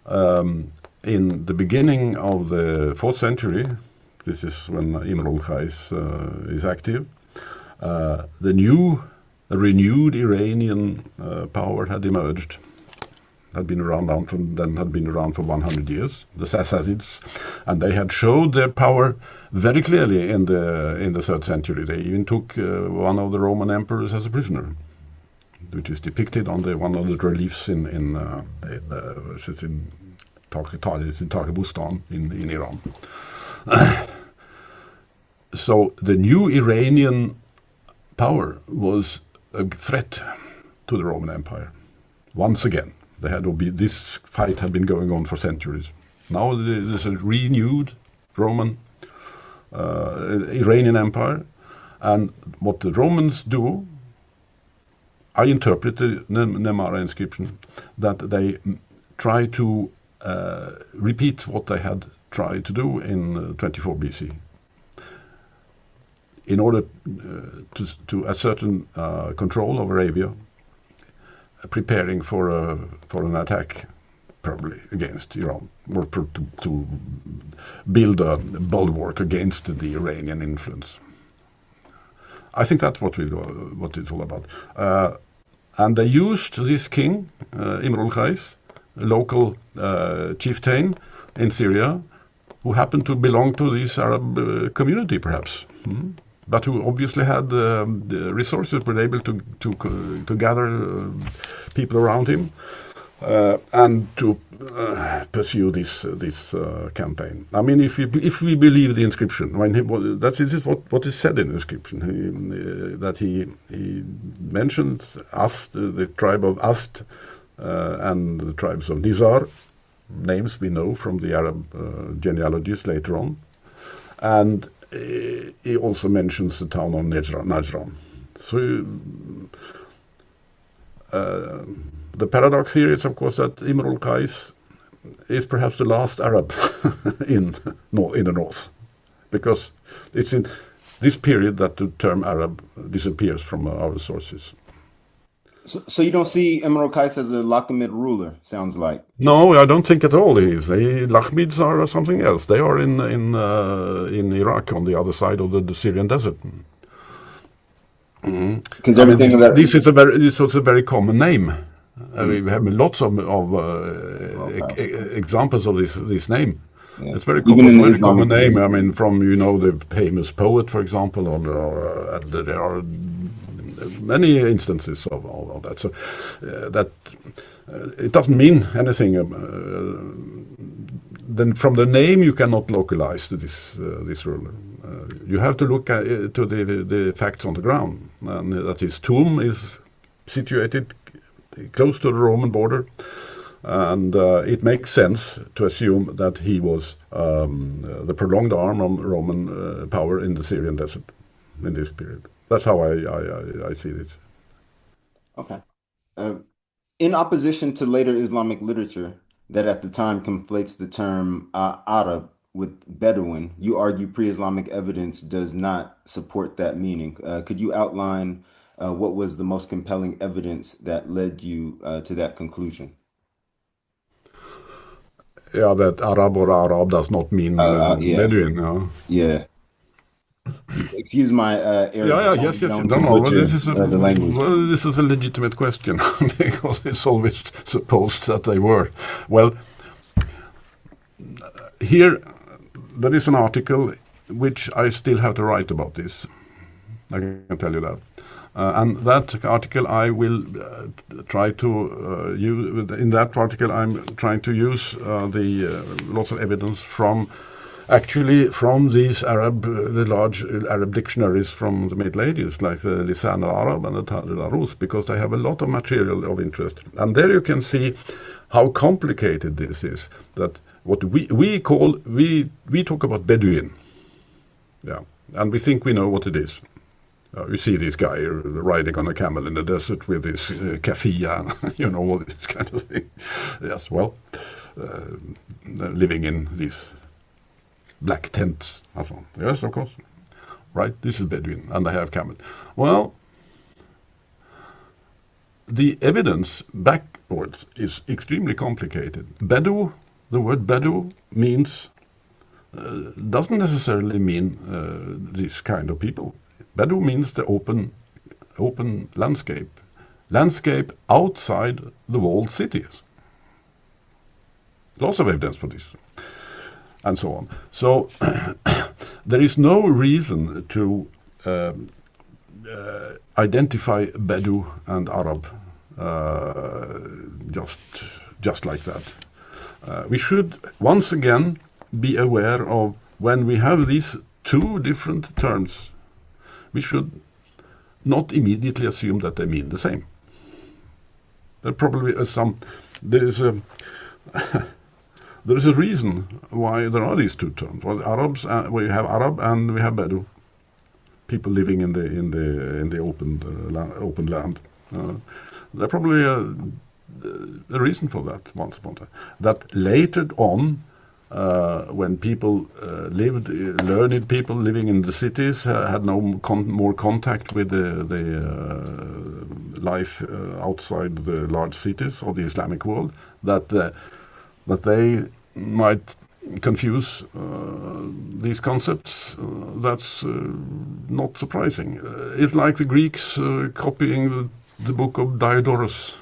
in the beginning of the 4th century, this is when Imr al-Qais is active, the renewed Iranian power had emerged, had been around for 100 years, the Sassanids, and they had showed their power very clearly in the 3rd century. They even took one of the Roman emperors as a prisoner, which is depicted on one of the reliefs in Tarkabustan in Iran. So the new Iranian power was a threat to the Roman Empire. Once again, this fight had been going on for centuries. Now there's a renewed Roman Iranian Empire, and what the Romans do, I interpret the Namāra inscription that they try to repeat what they had tried to do in 24 BC. In order to ascertain control of Arabia, preparing for an attack, probably against Iran, or to build a bulwark against the Iranian influence. I think that's what it's all about. And they used this king, Imr al-Qais, a local chieftain in Syria, who happened to belong to this Arab community, perhaps. But who obviously had the resources, were able to gather people around him and to pursue this campaign. I mean, if we believe the inscription, this is what is said in the inscription, that he mentions the tribe of Ast and the tribes of Nizar, names we know from the Arab genealogies later on, and he also mentions the town of Najran. So the paradox here is, of course, that Imr al-Qais is perhaps the last Arab in the north, because it's in this period that the term Arab disappears from our sources. So you don't see Imr al-Qais as a Lakhmid ruler, sounds like. No, I don't think at all he is. Lakhmids are something else. They are in Iraq, on the other side of the Syrian desert. Because this was a very common name. We have lots of examples of this name. Yeah. It's very common name. I mean, from the famous poet, for example, or there are many instances of that. So that it doesn't mean anything. Then from the name you cannot localize this ruler. You have to look to the facts on the ground, and that his tomb is situated close to the Roman border, and it makes sense to assume that he was the prolonged arm of Roman power in the Syrian desert in this period. That's how I see this. Okay. In opposition to later Islamic literature that at the time conflates the term Aʿrāb with Bedouin, you argue pre-Islamic evidence does not support that meaning. Could you outline what was the most compelling evidence that led you to that conclusion? Yeah, that Arab or Aʿrāb does not mean Bedouin. No? Yeah. Excuse my error. Yes. No. This is a legitimate question because it's always supposed that they were. Well, here there is an article which I still have to write about this. I can tell you that. And that article I will try to use. In that article, I'm trying to use the lots of evidence from these the large Arab dictionaries from the Middle Ages, like the Lisan al-Arab and the Taj al-Arus, because they have a lot of material of interest. And there you can see how complicated this is, that what we talk about Bedouin, yeah, and we think we know what it is. You see this guy riding on a camel in the desert with his kafia, all this kind of thing. Yes, well, living in these black tents. Yes, of course. Right, this is Bedouin, and they have camel. Well, the evidence backwards is extremely complicated. Bedou, the word Bedou means, doesn't necessarily mean this kind of people. Bedou means the open landscape outside the walled cities. Lots of evidence for this, and so on. So there is no reason to identify Bedou and Arab just like that. We should once again be aware of when we have these two different terms. We should not immediately assume that they mean the same. There probably is there is a reason why there are these two terms. Well, Arabs, we have Arab and we have Bedou, people living in the open land. There's probably a reason for that. Once upon a time, that later on, when people learned people living in the cities had no more contact with the life outside the large cities of the Islamic world, that they might confuse these concepts. That's not surprising. It's like the Greeks copying the book of Diodorus,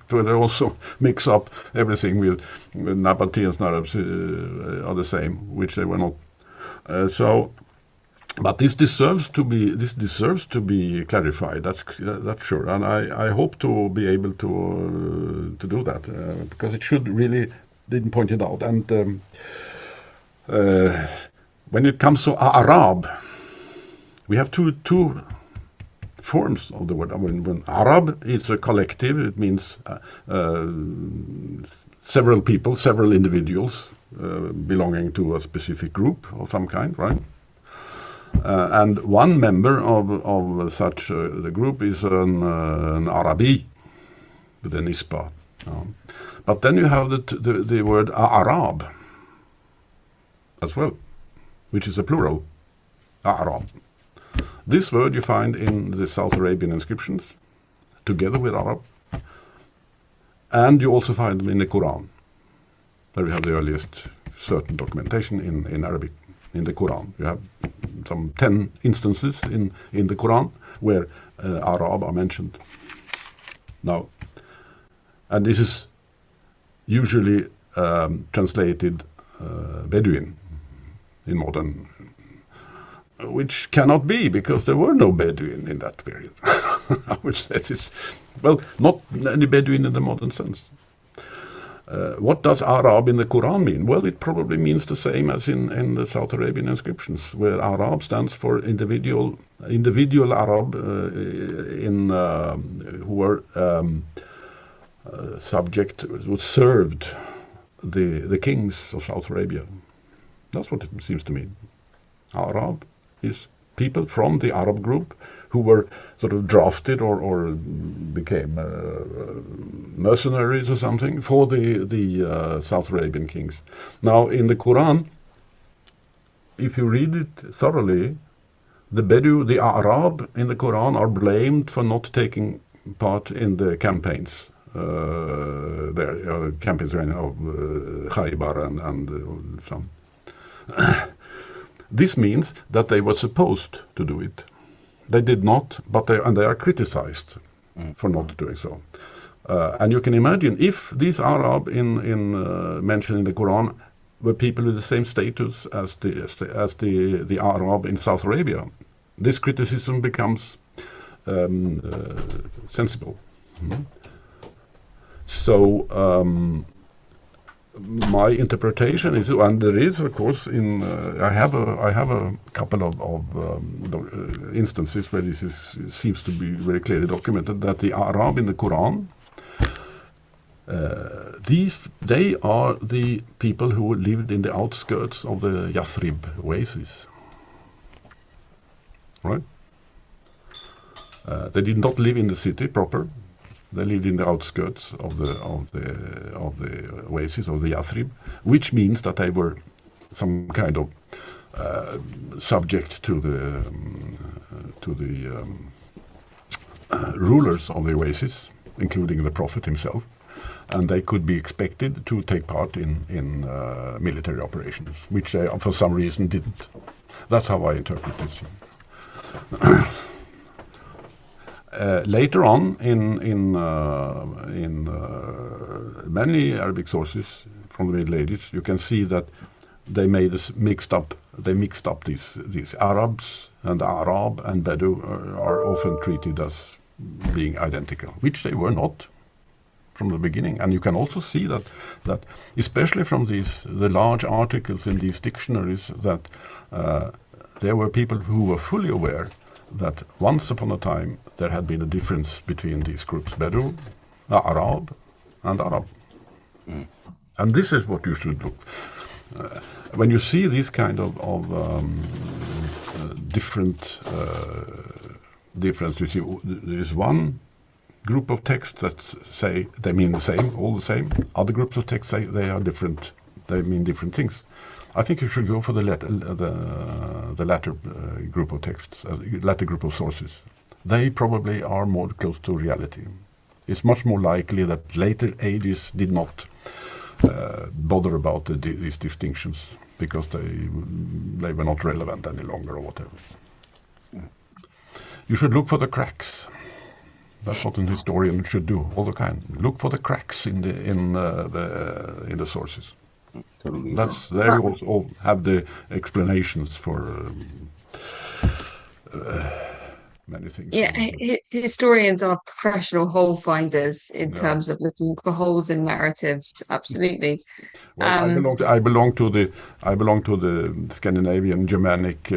where they also mix up everything with Nabataeans and Arabs are the same, which they were not. But this deserves to be clarified. That's sure, and I hope to be able to do that because it should really didn't point it out. And when it comes to Aʿrāb, we have two forms of the word. When Arab is a collective, it means several people, several individuals belonging to a specific group of some kind, right? And one member of such the group is an Arabi with an ispa. But then you have the word Aʿrāb as well, which is a plural, Aʿrāb. This word you find in the South Arabian inscriptions, together with Arab, and you also find them in the Quran. There we have the earliest certain documentation in Arabic. In the Quran, you have some 10 instances in the Quran where Aʿrāb are mentioned. Now, and this is usually translated Bedouin in modern, which cannot be because there were no Bedouin in that period. Which that is, well, not any Bedouin in the modern sense. What does Aʿrāb in the Quran mean? Well, it probably means the same as in the South Arabian inscriptions, where Aʿrāb stands for individual Arab who were who served the kings of South Arabia. That's what it seems to mean. Aʿrāb is people from the Arab group who were sort of drafted or became mercenaries or something for the South Arabian kings. Now, in the Quran, if you read it thoroughly, the Aʿrāb in the Quran are blamed for not taking part in the campaigns. Campaigns of Khaybar and some. This means that they were supposed to do it. They did not, but they are criticized for not doing so. And you can imagine if these Aṛāb mentioned in the Quran were people with the same status as the Aṛāb in South Arabia, this criticism becomes sensible. So my interpretation is, and there is, of course, I have a couple of instances where this seems to be very clearly documented, that the Aṛāb in the Quran They are the people who lived in the outskirts of the Yathrib oasis, right? They did not live in the city proper. They lived in the outskirts of the oasis of the Yathrib, which means that they were some kind of subject to the rulers of the oasis, including the Prophet himself, and they could be expected to take part in military operations, which they for some reason didn't. That's how I interpret this. Later on, in many Arabic sources from the Middle Ages, you can see that they mixed up these Arabs and Aʿrāb and Bedouin are often treated as being identical, which they were not from the beginning. And you can also see that especially from the large articles in these dictionaries, that there were people who were fully aware that once upon a time there had been a difference between these groups, Bedouin, Aʿrāb, and Arab. And this is what you should look. When you see these kind of different difference, you see there is one group of texts that say they mean the same, all the same. Other groups of texts say they are different, they mean different things. I think you should go for the latter group of texts, latter group of sources. They probably are more close to reality. It's much more likely that later ages did not bother about these distinctions because they were not relevant any longer or whatever. You should look for the cracks. That's what an historian should do all the time. Look for the cracks in the sources. Totally. That's there. You also have the explanations for many things. Yeah, historians are professional hole finders in terms of looking for holes in narratives. Absolutely. Well, I belong to the Scandinavian Germanic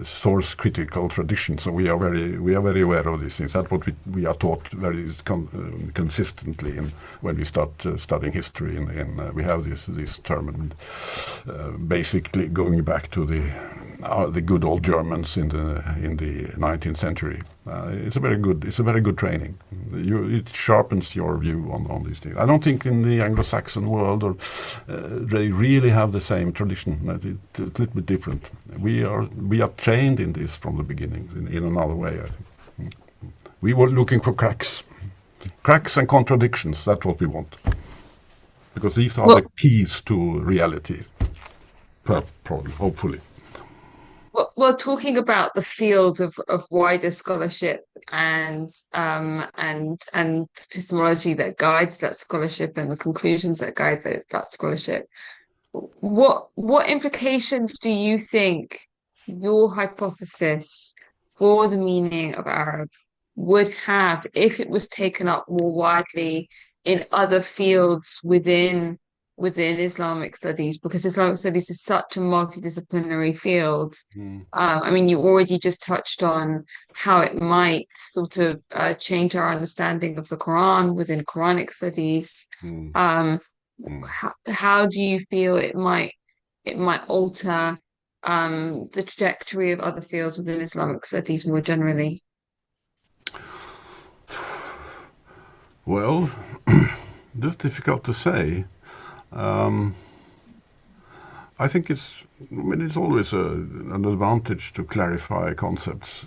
source critical tradition, so we are very aware of these things. That's what we are taught very consistently when we start studying history. We have this term, and basically going back to the good old Germans in the 19th century. It's a very good training. It sharpens your view on these things. I don't think in the Anglo-Saxon world they really have the same tradition. It's a little bit different. We are trained in this from the beginning in another way, I think. We were looking for cracks and contradictions. That's what we want, because these are the keys to reality. Probably, hopefully. Well, talking about the field of wider scholarship and epistemology that guides that scholarship and the conclusions that guide that scholarship, what implications do you think your hypothesis for the meaning of Arab would have if it was taken up more widely in other fields within Islamic studies, because Islamic studies is such a multidisciplinary field? I mean, you already just touched on how it might sort of change our understanding of the Quran within Quranic studies. How do you feel it might alter the trajectory of other fields within Islamic studies more generally? Well, that's difficult to say. I think it's always an advantage to clarify concepts.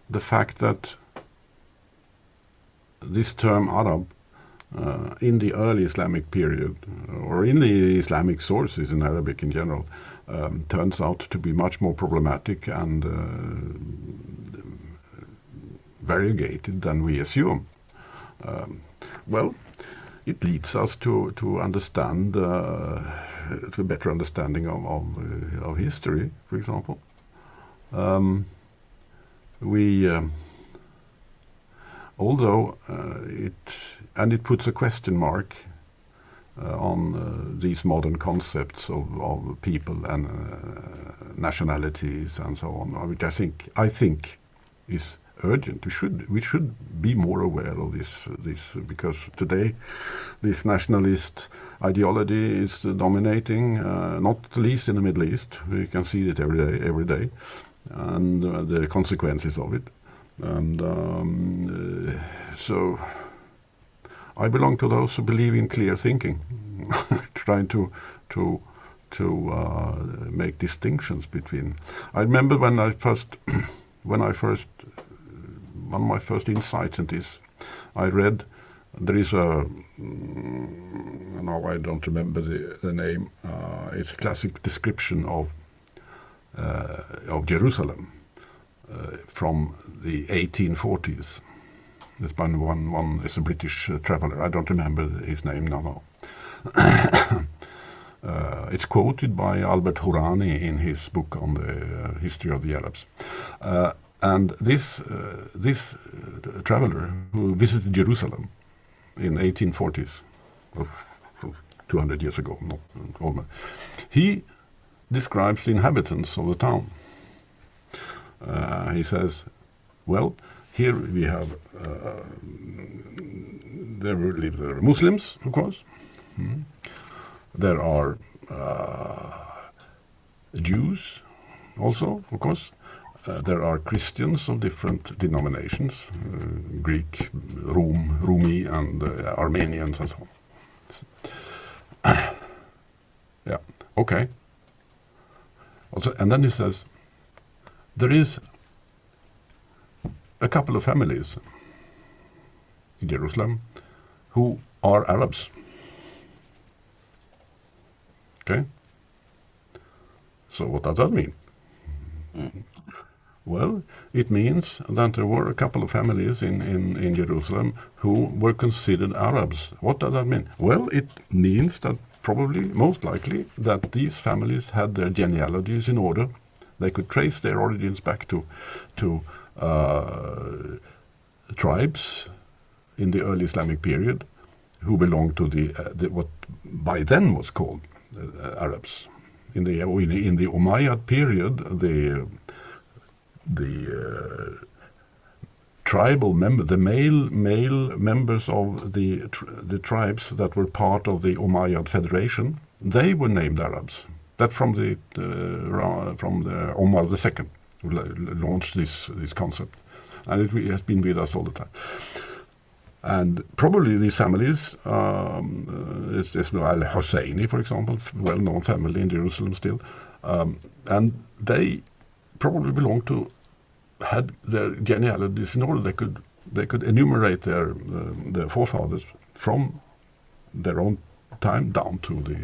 The fact that this term Arab in the early Islamic period, or in the Islamic sources in Arabic in general, turns out to be much more problematic and variegated than we assume. Well, it leads us to understand, to a better understanding of history, for example. Although it puts a question mark on these modern concepts of people and nationalities and so on, which I think is urgent. We should be more aware of this because today this nationalist ideology is dominating, not least in the Middle East. We can see it every day, and the consequences of it. And so I belong to those who believe in clear thinking, trying to make distinctions between. I remember when I first one of my first insights into this, I read, there is a, now I don't remember the name, it's a classic description of Jerusalem from the 1840s. There's been one is a British traveler, I don't remember his name now. It's quoted by Albert Hourani in his book on the history of the Arabs. And this traveler who visited Jerusalem in 1840s, 200 years ago, not almost, he describes the inhabitants of the town. He says, well, here we have, there are Muslims, of course. There are Jews also, of course. There are Christians of different denominations, Greek, Rumi, and Armenians, and so on. Yeah, okay. Also, and then he says, there is a couple of families in Jerusalem who are Arabs. Okay? So what does that mean? Well, it means that there were a couple of families in Jerusalem who were considered Arabs. What does that mean? Well, it means that probably, most likely, that these families had their genealogies in order. They could trace their origins back to tribes in the early Islamic period who belonged to the what by then was called Arabs. In the Umayyad period, the tribal member, the male members of the tribes that were part of the Umayyad Federation, they were named Arabs. That from the Omar II who launched this concept, and it has been with us all the time. And probably these families, is Al-Husseini, for example, well-known family in Jerusalem still, and they probably belonged to, had their genealogies in order. They could enumerate their forefathers from their own time down to the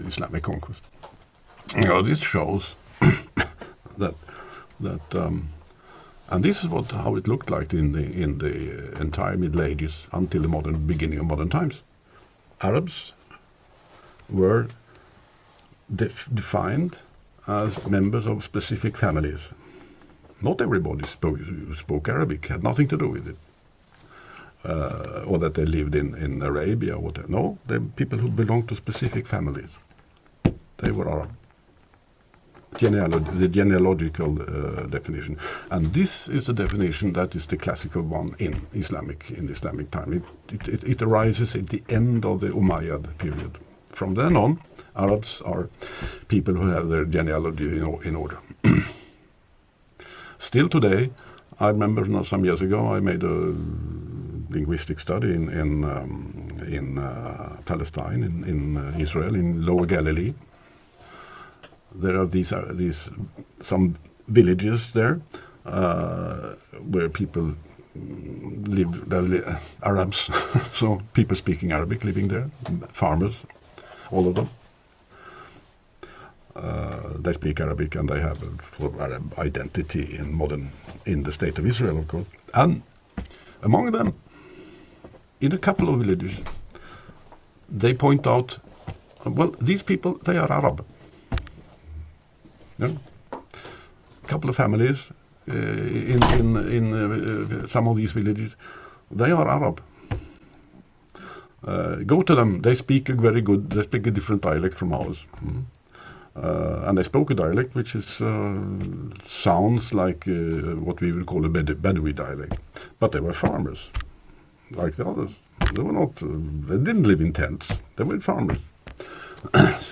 Islamic conquest. You know, this shows that and this is how it looked like in the entire Middle Ages until the beginning of modern times. Arabs were defined as members of specific families. Not everybody who spoke Arabic, had nothing to do with it, or that they lived in Arabia or whatever. No, they were people who belonged to specific families. They were Arab. The genealogical definition, and this is the definition that is the classical one in Islamic time. It arises at the end of the Umayyad period. From then on, Arabs are people who have their genealogy in order. Still today, I remember some years ago I made a linguistic study in Palestine, in Israel, in Lower Galilee. There are some villages there where people live, Arabs, so people speaking Arabic living there, farmers, all of them. They speak Arabic and they have a sort of Arab identity in the state of Israel, of course. And among them, in a couple of villages, they point out, well, these people, they are Arab. Yeah. A couple of families in some of these villages, they are Arab. Go to them, they speak they speak a different dialect from ours. And they spoke a dialect which is sounds like what we will call a Bedouin dialect. But they were farmers, like the others. They were not. They didn't live in tents. They were farmers.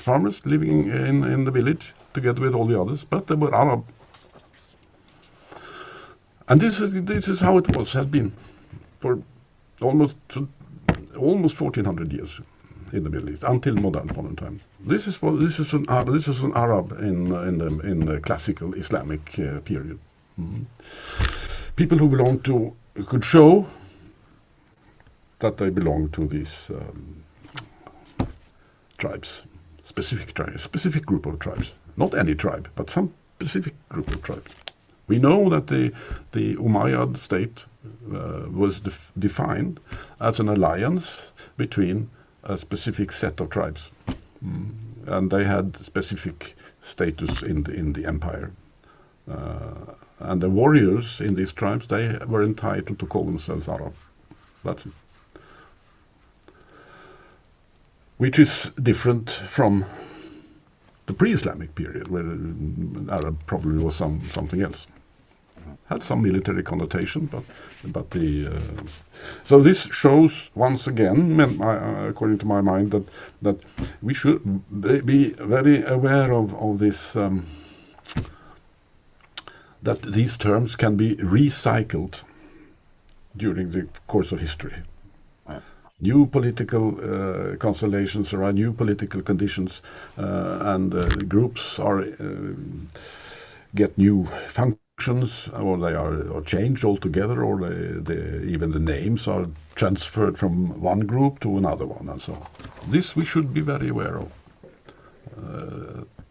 Farmers living in the village together with all the others. But they were Aṛāb. And this is how it has been for almost 1400 years in the Middle East until modern times. This is an Aṛāb in the classical Islamic period. People who belong to could show that they belong to these tribes, specific group of tribes, not any tribe, but some specific group of tribes. We know that the Umayyad state was defined as an alliance between a specific set of tribes, and they had specific status in the empire. And the warriors in these tribes, they were entitled to call themselves Aṛāb. That's it. Which is different from the pre-Islamic period, where Arab probably was something else. Had some military connotation, but so this shows once again, according to my mind, that we should be very aware of this, that these terms can be recycled during the course of history. New political constellations around new political conditions, and groups are get new functions, or they are changed altogether, or even the names are transferred from one group to another one, and so on. This we should be very aware of,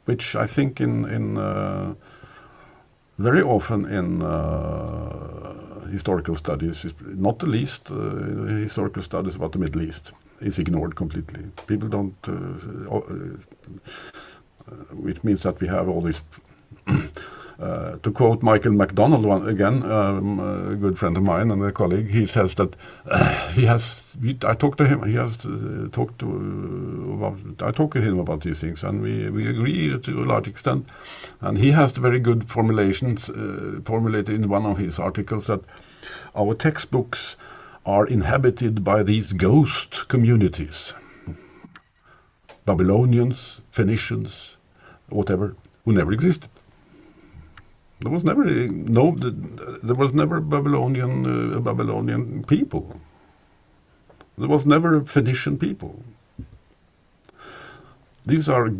which I think in very often in historical studies, not the least historical studies about the Middle East, is ignored completely. People don't, which means that we have all this, to quote Michael McDonald again, a good friend of mine and a colleague, he says that I talked to him, I talked to him about these things, and we agree to a large extent. And he has very good formulations, formulated in one of his articles, that our textbooks are inhabited by these ghost communities, Babylonians, Phoenicians, whatever, who never existed. There was never Babylonian people. There was never Phoenician people. These are,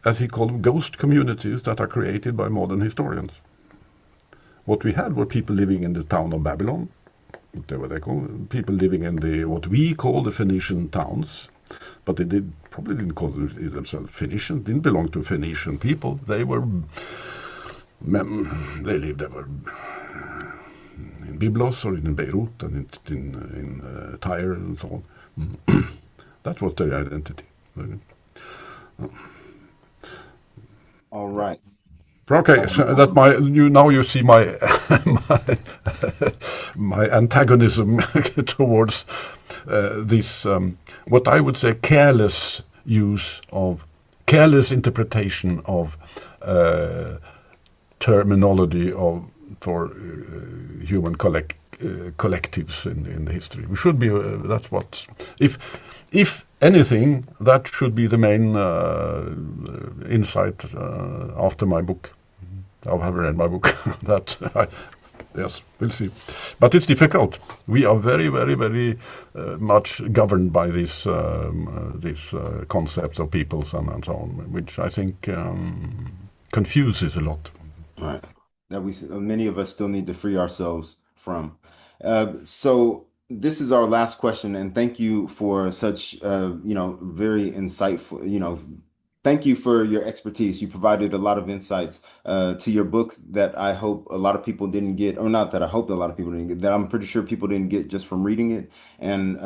as he called them, ghost communities that are created by modern historians. What we had were people living in the town of Babylon, whatever they call it, people living in what we call the Phoenician towns, but they probably didn't call themselves Phoenicians, didn't belong to Phoenician people. They lived there in Byblos or in Beirut and in Tyre and so on. That was their identity. All right. Okay, so that now you see my my antagonism towards this what I would say careless interpretation of terminology for human collectives in the history. We should be that's what if anything, that should be the main insight after my book. I have read my book. Yes, we'll see. But it's difficult. We are very, very, very much governed by these concepts of peoples and so on, which I think confuses a lot. Right. That many of us still need to free ourselves from. So this is our last question, and thank you for such very insightful, thank you for your expertise. You provided a lot of insights to your book that I hope a lot of people didn't get, or not that I hope that a lot of people didn't get, that I'm pretty sure people didn't get just from reading it. And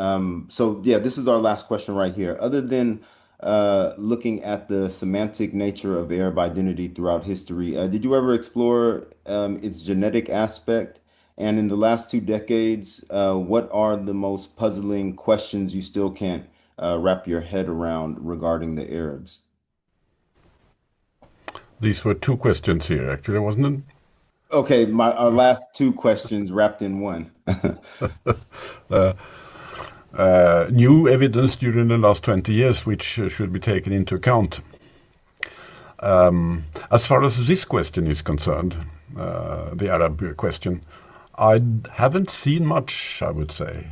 so yeah, this is our last question right here. Other than looking at the semantic nature of Arab identity throughout history, did you ever explore its genetic aspect? And in the last 2 decades, what are the most puzzling questions you still can't wrap your head around regarding the Arabs? These were two questions here, actually, wasn't it? Okay, our last two questions wrapped in one. New evidence during the last 20 years, which should be taken into account. As far as this question is concerned, the Arab question, I haven't seen much, I would say.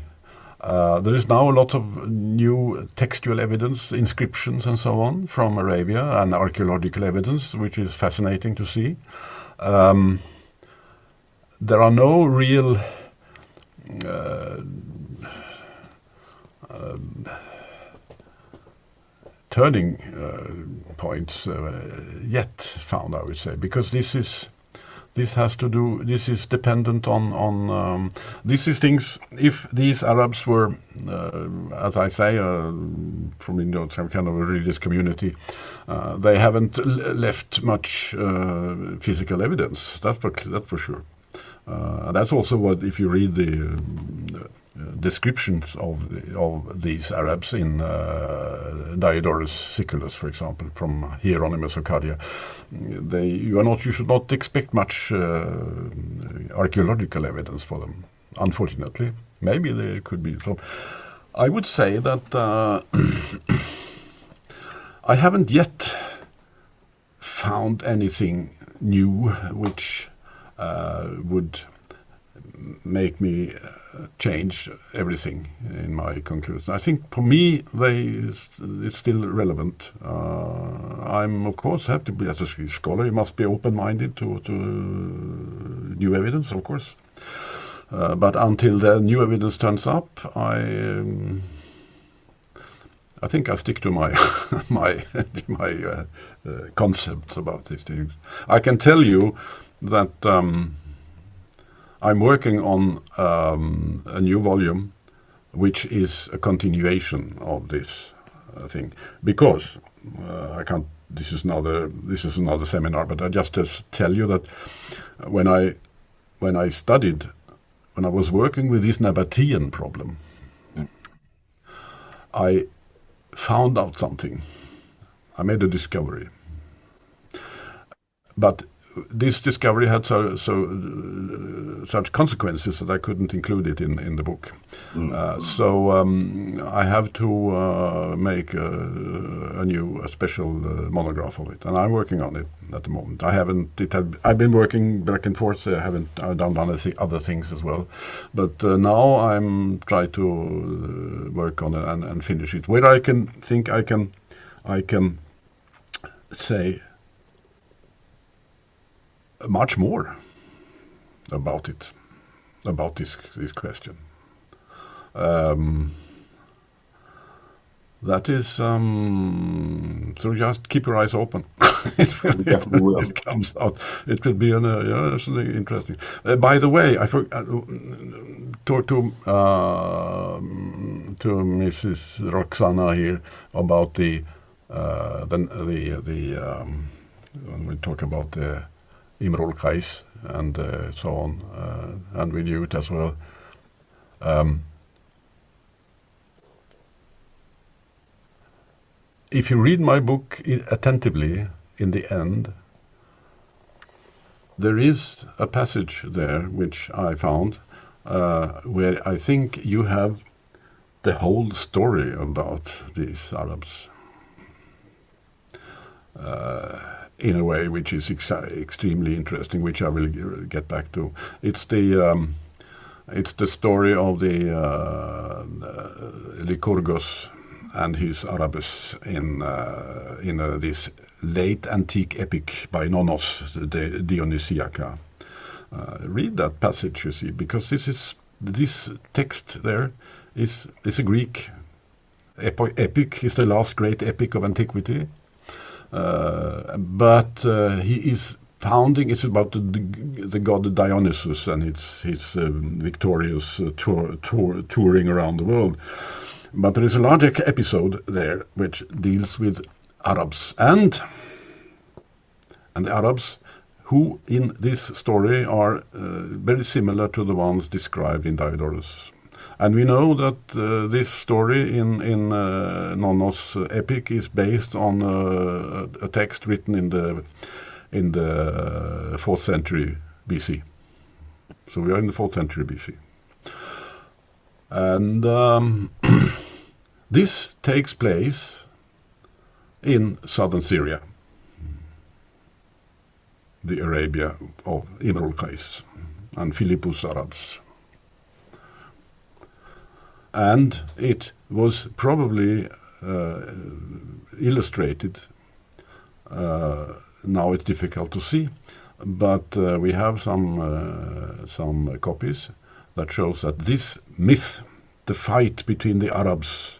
There is now a lot of new textual evidence, inscriptions and so on from Arabia, and archaeological evidence, which is fascinating to see. There are no real turning points yet found, I would say, because this is dependent on this is things. If these Arabs were, as I say, from some kind of a religious community, they haven't left much physical evidence. That's for sure. That's also what, if you read the descriptions of these Arabs in Diodorus Siculus, for example, from Hieronymus of Cardia, you should not expect much archaeological evidence for them. Unfortunately, maybe there could be. So, I would say that I haven't yet found anything new which would make me change everything in my conclusion. I think for me it's still relevant. I'm of course have to be, as a scholar, you must be open-minded to new evidence, of course. But until the new evidence turns up, I think I stick to my my concepts about these things. I can tell you that I'm working on a new volume, which is a continuation of this thing. Because I can't. This is another seminar, but I just tell you that when I was working with this Nabataean problem, I found out something. I made a discovery, but this discovery had such consequences that I couldn't include it in the book. So I have to make a special monograph of it, and I'm working on it at the moment. I've been working back and forth. I've done other things as well, but now I'm trying to work on it and finish it. Where I can say much more about this question. That is so just keep your eyes open. It comes out. It will be something interesting. By the way, I forgot to Mrs. Roxana here about the when we talk about the Imrul Qais and so on, and we knew it as well. If you read my book attentively, in the end, there is a passage there which I found where I think you have the whole story about these Arabs. In a way which is extremely interesting, which I will get back to. It's the story of the Lycurgus and his Arabes in this late antique epic by Nonnos, the Dionysiaca. Read that passage, you see, because this text there is a Greek epic. Is the last great epic of antiquity. But he is founding. It's about the god Dionysus and his victorious touring around the world. But there is a larger episode there which deals with Arabs and the Arabs who in this story are very similar to the ones described in Diodorus. And we know that this story in Nonnos epic is based on a text written in the in the 4th century BC. So we are in the 4th century BC. And this takes place in southern Syria, the Arabia of Imrul Qais and Philippus Arabs. And it was probably illustrated. Now it's difficult to see, but we have some copies that shows that this myth, the fight between the Arabs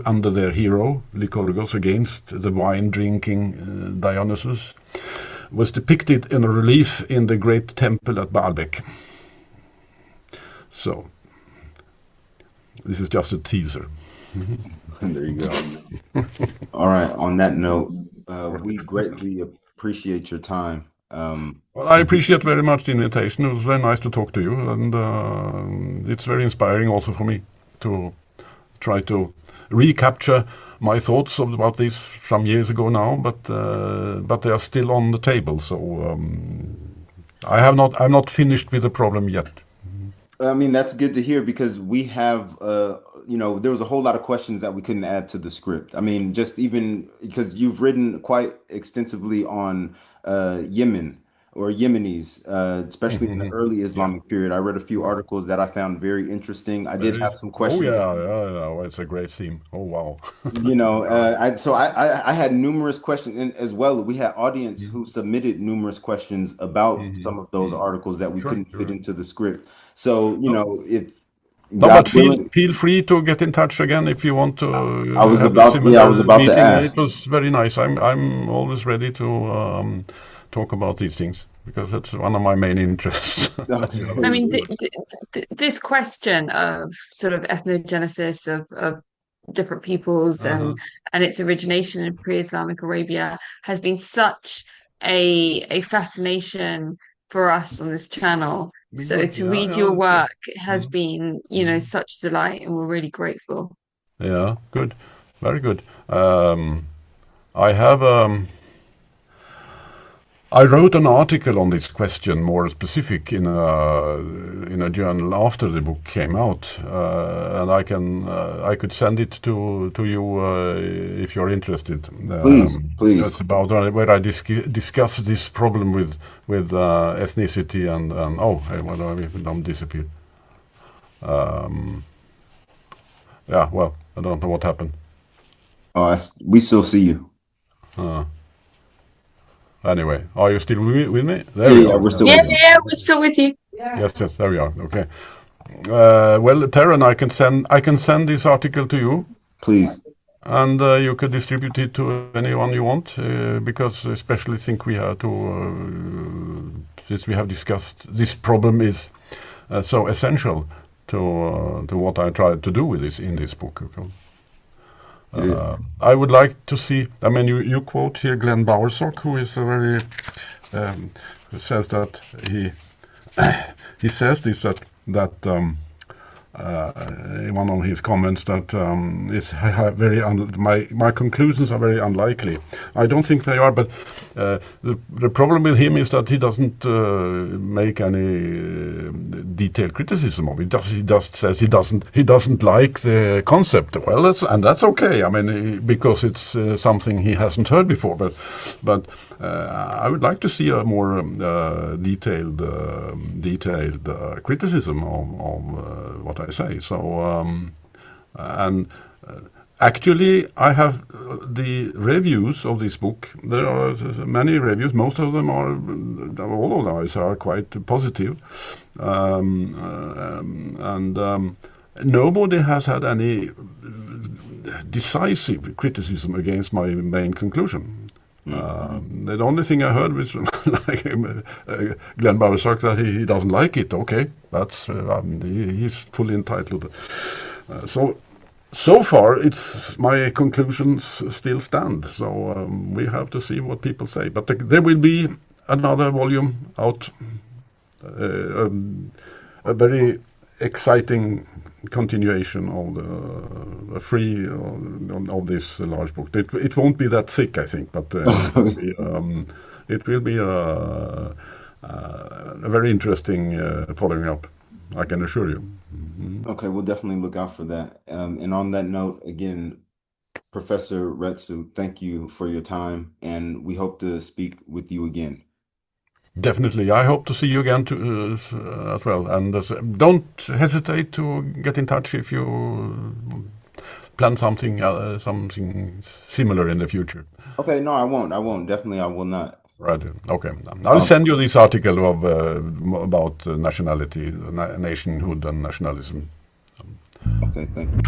under their hero Lycurgus against the wine-drinking Dionysus, was depicted in a relief in the great temple at Baalbek. So this is just a teaser. There you go. All right. On that note, we greatly appreciate your time. Well, I appreciate very much the invitation. It was very nice to talk to you, and it's very inspiring also for me to try to recapture my thoughts about this some years ago now, but they are still on the table. So I'm not finished with the problem yet. I mean, that's good to hear, because we have, there was a whole lot of questions that we couldn't add to the script. I mean, just even because you've written quite extensively on Yemen or Yemenis, especially in the early Islamic period. I read a few articles that I found very interesting. I did have some questions. Oh, yeah, it's a great theme. Oh, wow. I had numerous questions as well. We had audience who submitted numerous questions about some of those articles that we couldn't fit into the script. So, if but feel free to get in touch again if you want to. I was about to ask. It was very nice. I'm always ready to talk about these things, because that's one of my main interests. I mean, this question of sort of ethnogenesis of different peoples and its origination in pre-Islamic Arabia has been such a fascination for us on this channel. So to read your work has been, such a delight, and we're really grateful. Yeah, good, very good. I wrote an article on this question, more specific, in a journal after the book came out, and I could send it to you if you're interested. Please. It's about where I discuss this problem with ethnicity and don't disappear. Yeah, well, I don't know what happened. Oh, we still see you. Anyway, are you still with me? We're still with you. Yeah, we're still with you. Yes, there we are. Okay. Well, Taryn, I can send this article to you. Please. And you could distribute it to anyone you want, because especially since we have discussed this problem is so essential to what I tried to do with this in this book. Okay? I would like to see. I mean, you quote here Glenn Bowersock, who is a very who says that he says this that in one of his comments that my conclusions are very unlikely. I don't think they are, but the problem with him is that he doesn't make any detailed criticism of it. He just says he doesn't like the concept. Well, that's okay. I mean, because it's something he hasn't heard before. But I would like to see a more detailed criticism of what I say. So actually, I have the reviews of this book. There are many reviews. Most of them all of those are quite positive, and nobody has had any decisive criticism against my main conclusion. The only thing I heard was like Glenn Bowersock that he doesn't like it. Okay, that's he's fully entitled. So far, it's my conclusions still stand. So we have to see what people say. But there will be another volume out, a very exciting continuation of the free of this large book. It won't be that thick, I think, but It will be a very interesting following up, I can assure you. Okay, we'll definitely look out for that. And on that note, again, Professor Retsö, thank you for your time, and we hope to speak with you again. Definitely. I hope to see you again as well. And don't hesitate to get in touch if you plan something similar in the future. Okay, no, I won't. I won't. Definitely, I will not. Right. Okay. I'll send you this article of about nationality, nationhood, and nationalism. Okay, thank you.